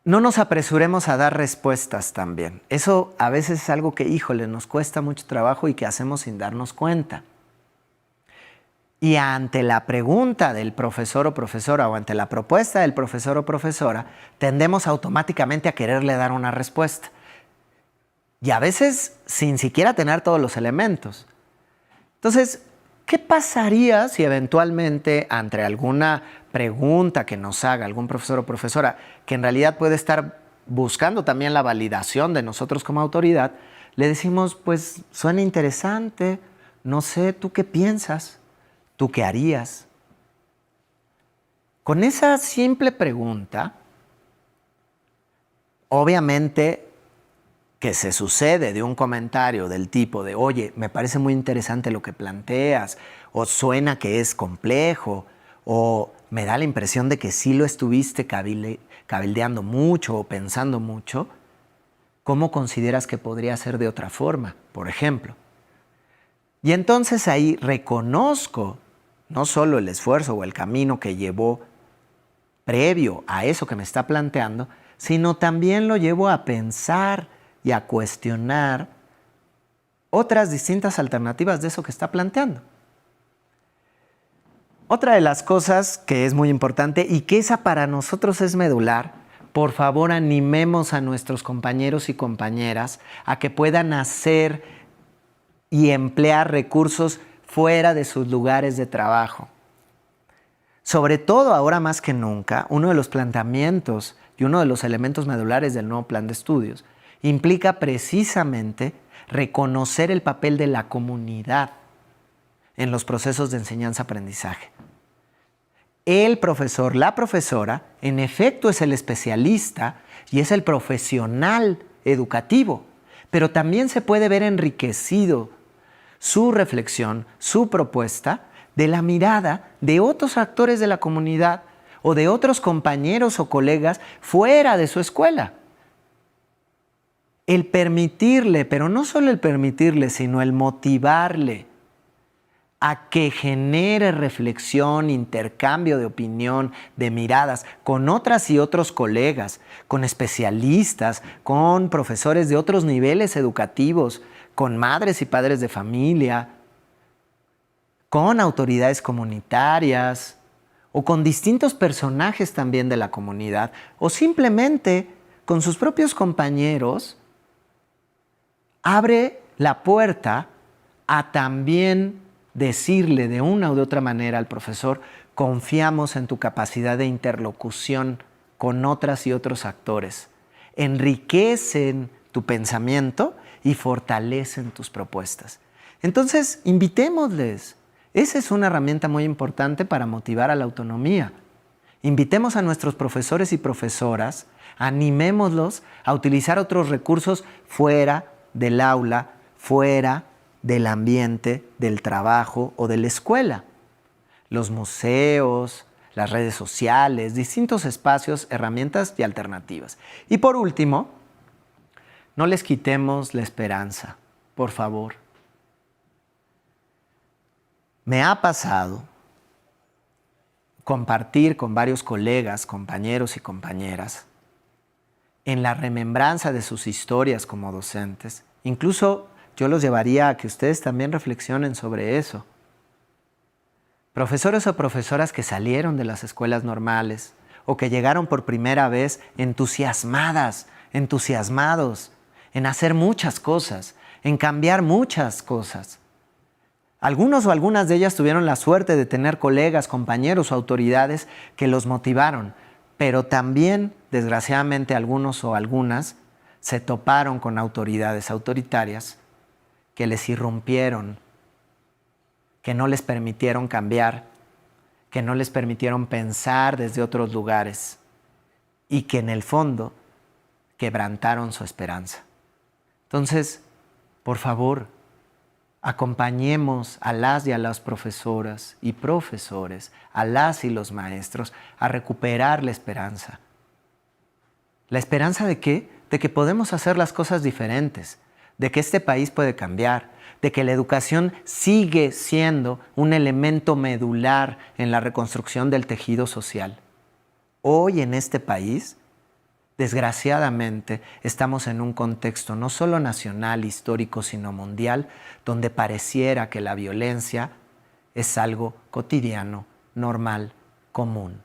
No nos apresuremos a dar respuestas también. Eso a veces es algo que, híjole, nos cuesta mucho trabajo y que hacemos sin darnos cuenta. Y ante la pregunta del profesor o profesora o ante la propuesta del profesor o profesora, tendemos automáticamente a quererle dar una respuesta. Y a veces sin siquiera tener todos los elementos. Entonces, ¿qué pasaría si eventualmente ante alguna pregunta que nos haga algún profesor o profesora, que en realidad puede estar buscando también la validación de nosotros como autoridad, le decimos, pues suena interesante, no sé, ¿tú qué piensas? ¿Tú qué harías? Con esa simple pregunta, obviamente que se sucede de un comentario del tipo de, oye, me parece muy interesante lo que planteas, o suena que es complejo, o me da la impresión de que sí lo estuviste cabildeando mucho o pensando mucho, ¿cómo consideras que podría ser de otra forma, por ejemplo? Y entonces ahí reconozco no solo el esfuerzo o el camino que llevó previo a eso que me está planteando, sino también lo llevo a pensar y a cuestionar otras distintas alternativas de eso que está planteando. Otra de las cosas que es muy importante y que esa para nosotros es medular, por favor animemos a nuestros compañeros y compañeras a que puedan hacer y emplear recursos fuera de sus lugares de trabajo. Sobre todo ahora más que nunca, uno de los planteamientos y uno de los elementos medulares del nuevo plan de estudios implica precisamente reconocer el papel de la comunidad en los procesos de enseñanza-aprendizaje. El profesor, la profesora, en efecto es el especialista y es el profesional educativo, pero también se puede ver enriquecido su reflexión, su propuesta, de la mirada de otros actores de la comunidad o de otros compañeros o colegas fuera de su escuela. El permitirle, pero no solo el permitirle, sino el motivarle a que genere reflexión, intercambio de opinión, de miradas con otras y otros colegas, con especialistas, con profesores de otros niveles educativos, con madres y padres de familia, con autoridades comunitarias o con distintos personajes también de la comunidad o simplemente con sus propios compañeros, abre la puerta a también decirle de una u de otra manera al profesor, confiamos en tu capacidad de interlocución con otras y otros actores. Enriquecen tu pensamiento y fortalecen tus propuestas. Entonces, invitémosles. Esa es una herramienta muy importante para motivar a la autonomía. Invitemos a nuestros profesores y profesoras, animémoslos a utilizar otros recursos fuera del aula, fuera del ambiente, del trabajo o de la escuela. Los museos, las redes sociales, distintos espacios, herramientas y alternativas. Y por último, no les quitemos la esperanza, por favor. Me ha pasado compartir con varios colegas, compañeros y compañeras en la remembranza de sus historias como docentes. Incluso yo los llevaría a que ustedes también reflexionen sobre eso. Profesores o profesoras que salieron de las escuelas normales o que llegaron por primera vez entusiasmadas, entusiasmados en hacer muchas cosas, en cambiar muchas cosas. Algunos o algunas de ellas tuvieron la suerte de tener colegas, compañeros o autoridades que los motivaron, pero también, desgraciadamente, algunos o algunas se toparon con autoridades autoritarias que les irrumpieron, que no les permitieron cambiar, que no les permitieron pensar desde otros lugares y que en el fondo quebrantaron su esperanza. Entonces, por favor, acompañemos a las y a las profesoras y profesores, a las y los maestros, a recuperar la esperanza. ¿La esperanza de qué? De que podemos hacer las cosas diferentes, de que este país puede cambiar, de que la educación sigue siendo un elemento medular en la reconstrucción del tejido social. Hoy en este país, desgraciadamente, estamos en un contexto no solo nacional, histórico, sino mundial, donde pareciera que la violencia es algo cotidiano, normal, común.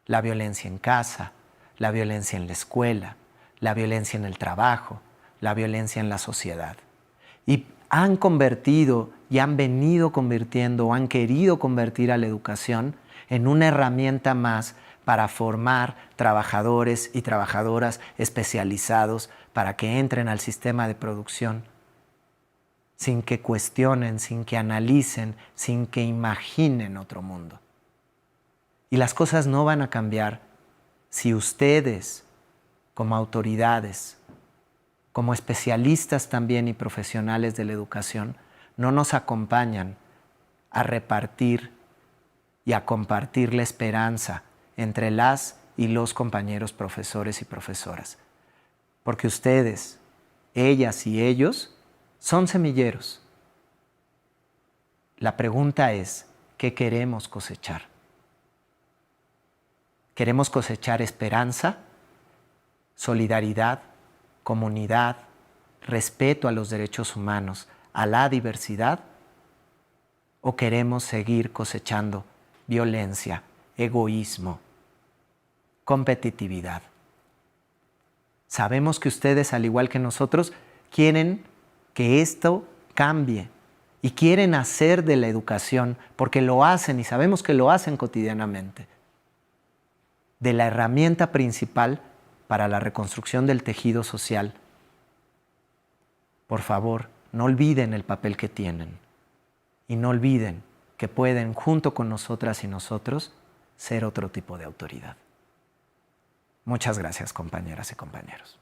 La violencia en casa, la violencia en la escuela, la violencia en el trabajo, la violencia en la sociedad. Y han convertido y han venido convirtiendo o han querido convertir a la educación en una herramienta más para formar trabajadores y trabajadoras especializados para que entren al sistema de producción sin que cuestionen, sin que analicen, sin que imaginen otro mundo. Y las cosas no van a cambiar si ustedes, como autoridades, como especialistas también y profesionales de la educación, no nos acompañan a repartir y a compartir la esperanza entre las y los compañeros profesores y profesoras. Porque ustedes, ellas y ellos, son semilleros. La pregunta es, ¿qué queremos cosechar? ¿Queremos cosechar esperanza, solidaridad, comunidad, respeto a los derechos humanos, a la diversidad? ¿O queremos seguir cosechando violencia, egoísmo, competitividad? Sabemos que ustedes, al igual que nosotros, quieren que esto cambie y quieren hacer de la educación, porque lo hacen y sabemos que lo hacen cotidianamente, de la herramienta principal para la reconstrucción del tejido social. Por favor, no olviden el papel que tienen y no olviden que pueden, junto con nosotras y nosotros, ser otro tipo de autoridad. Muchas gracias, compañeras y compañeros.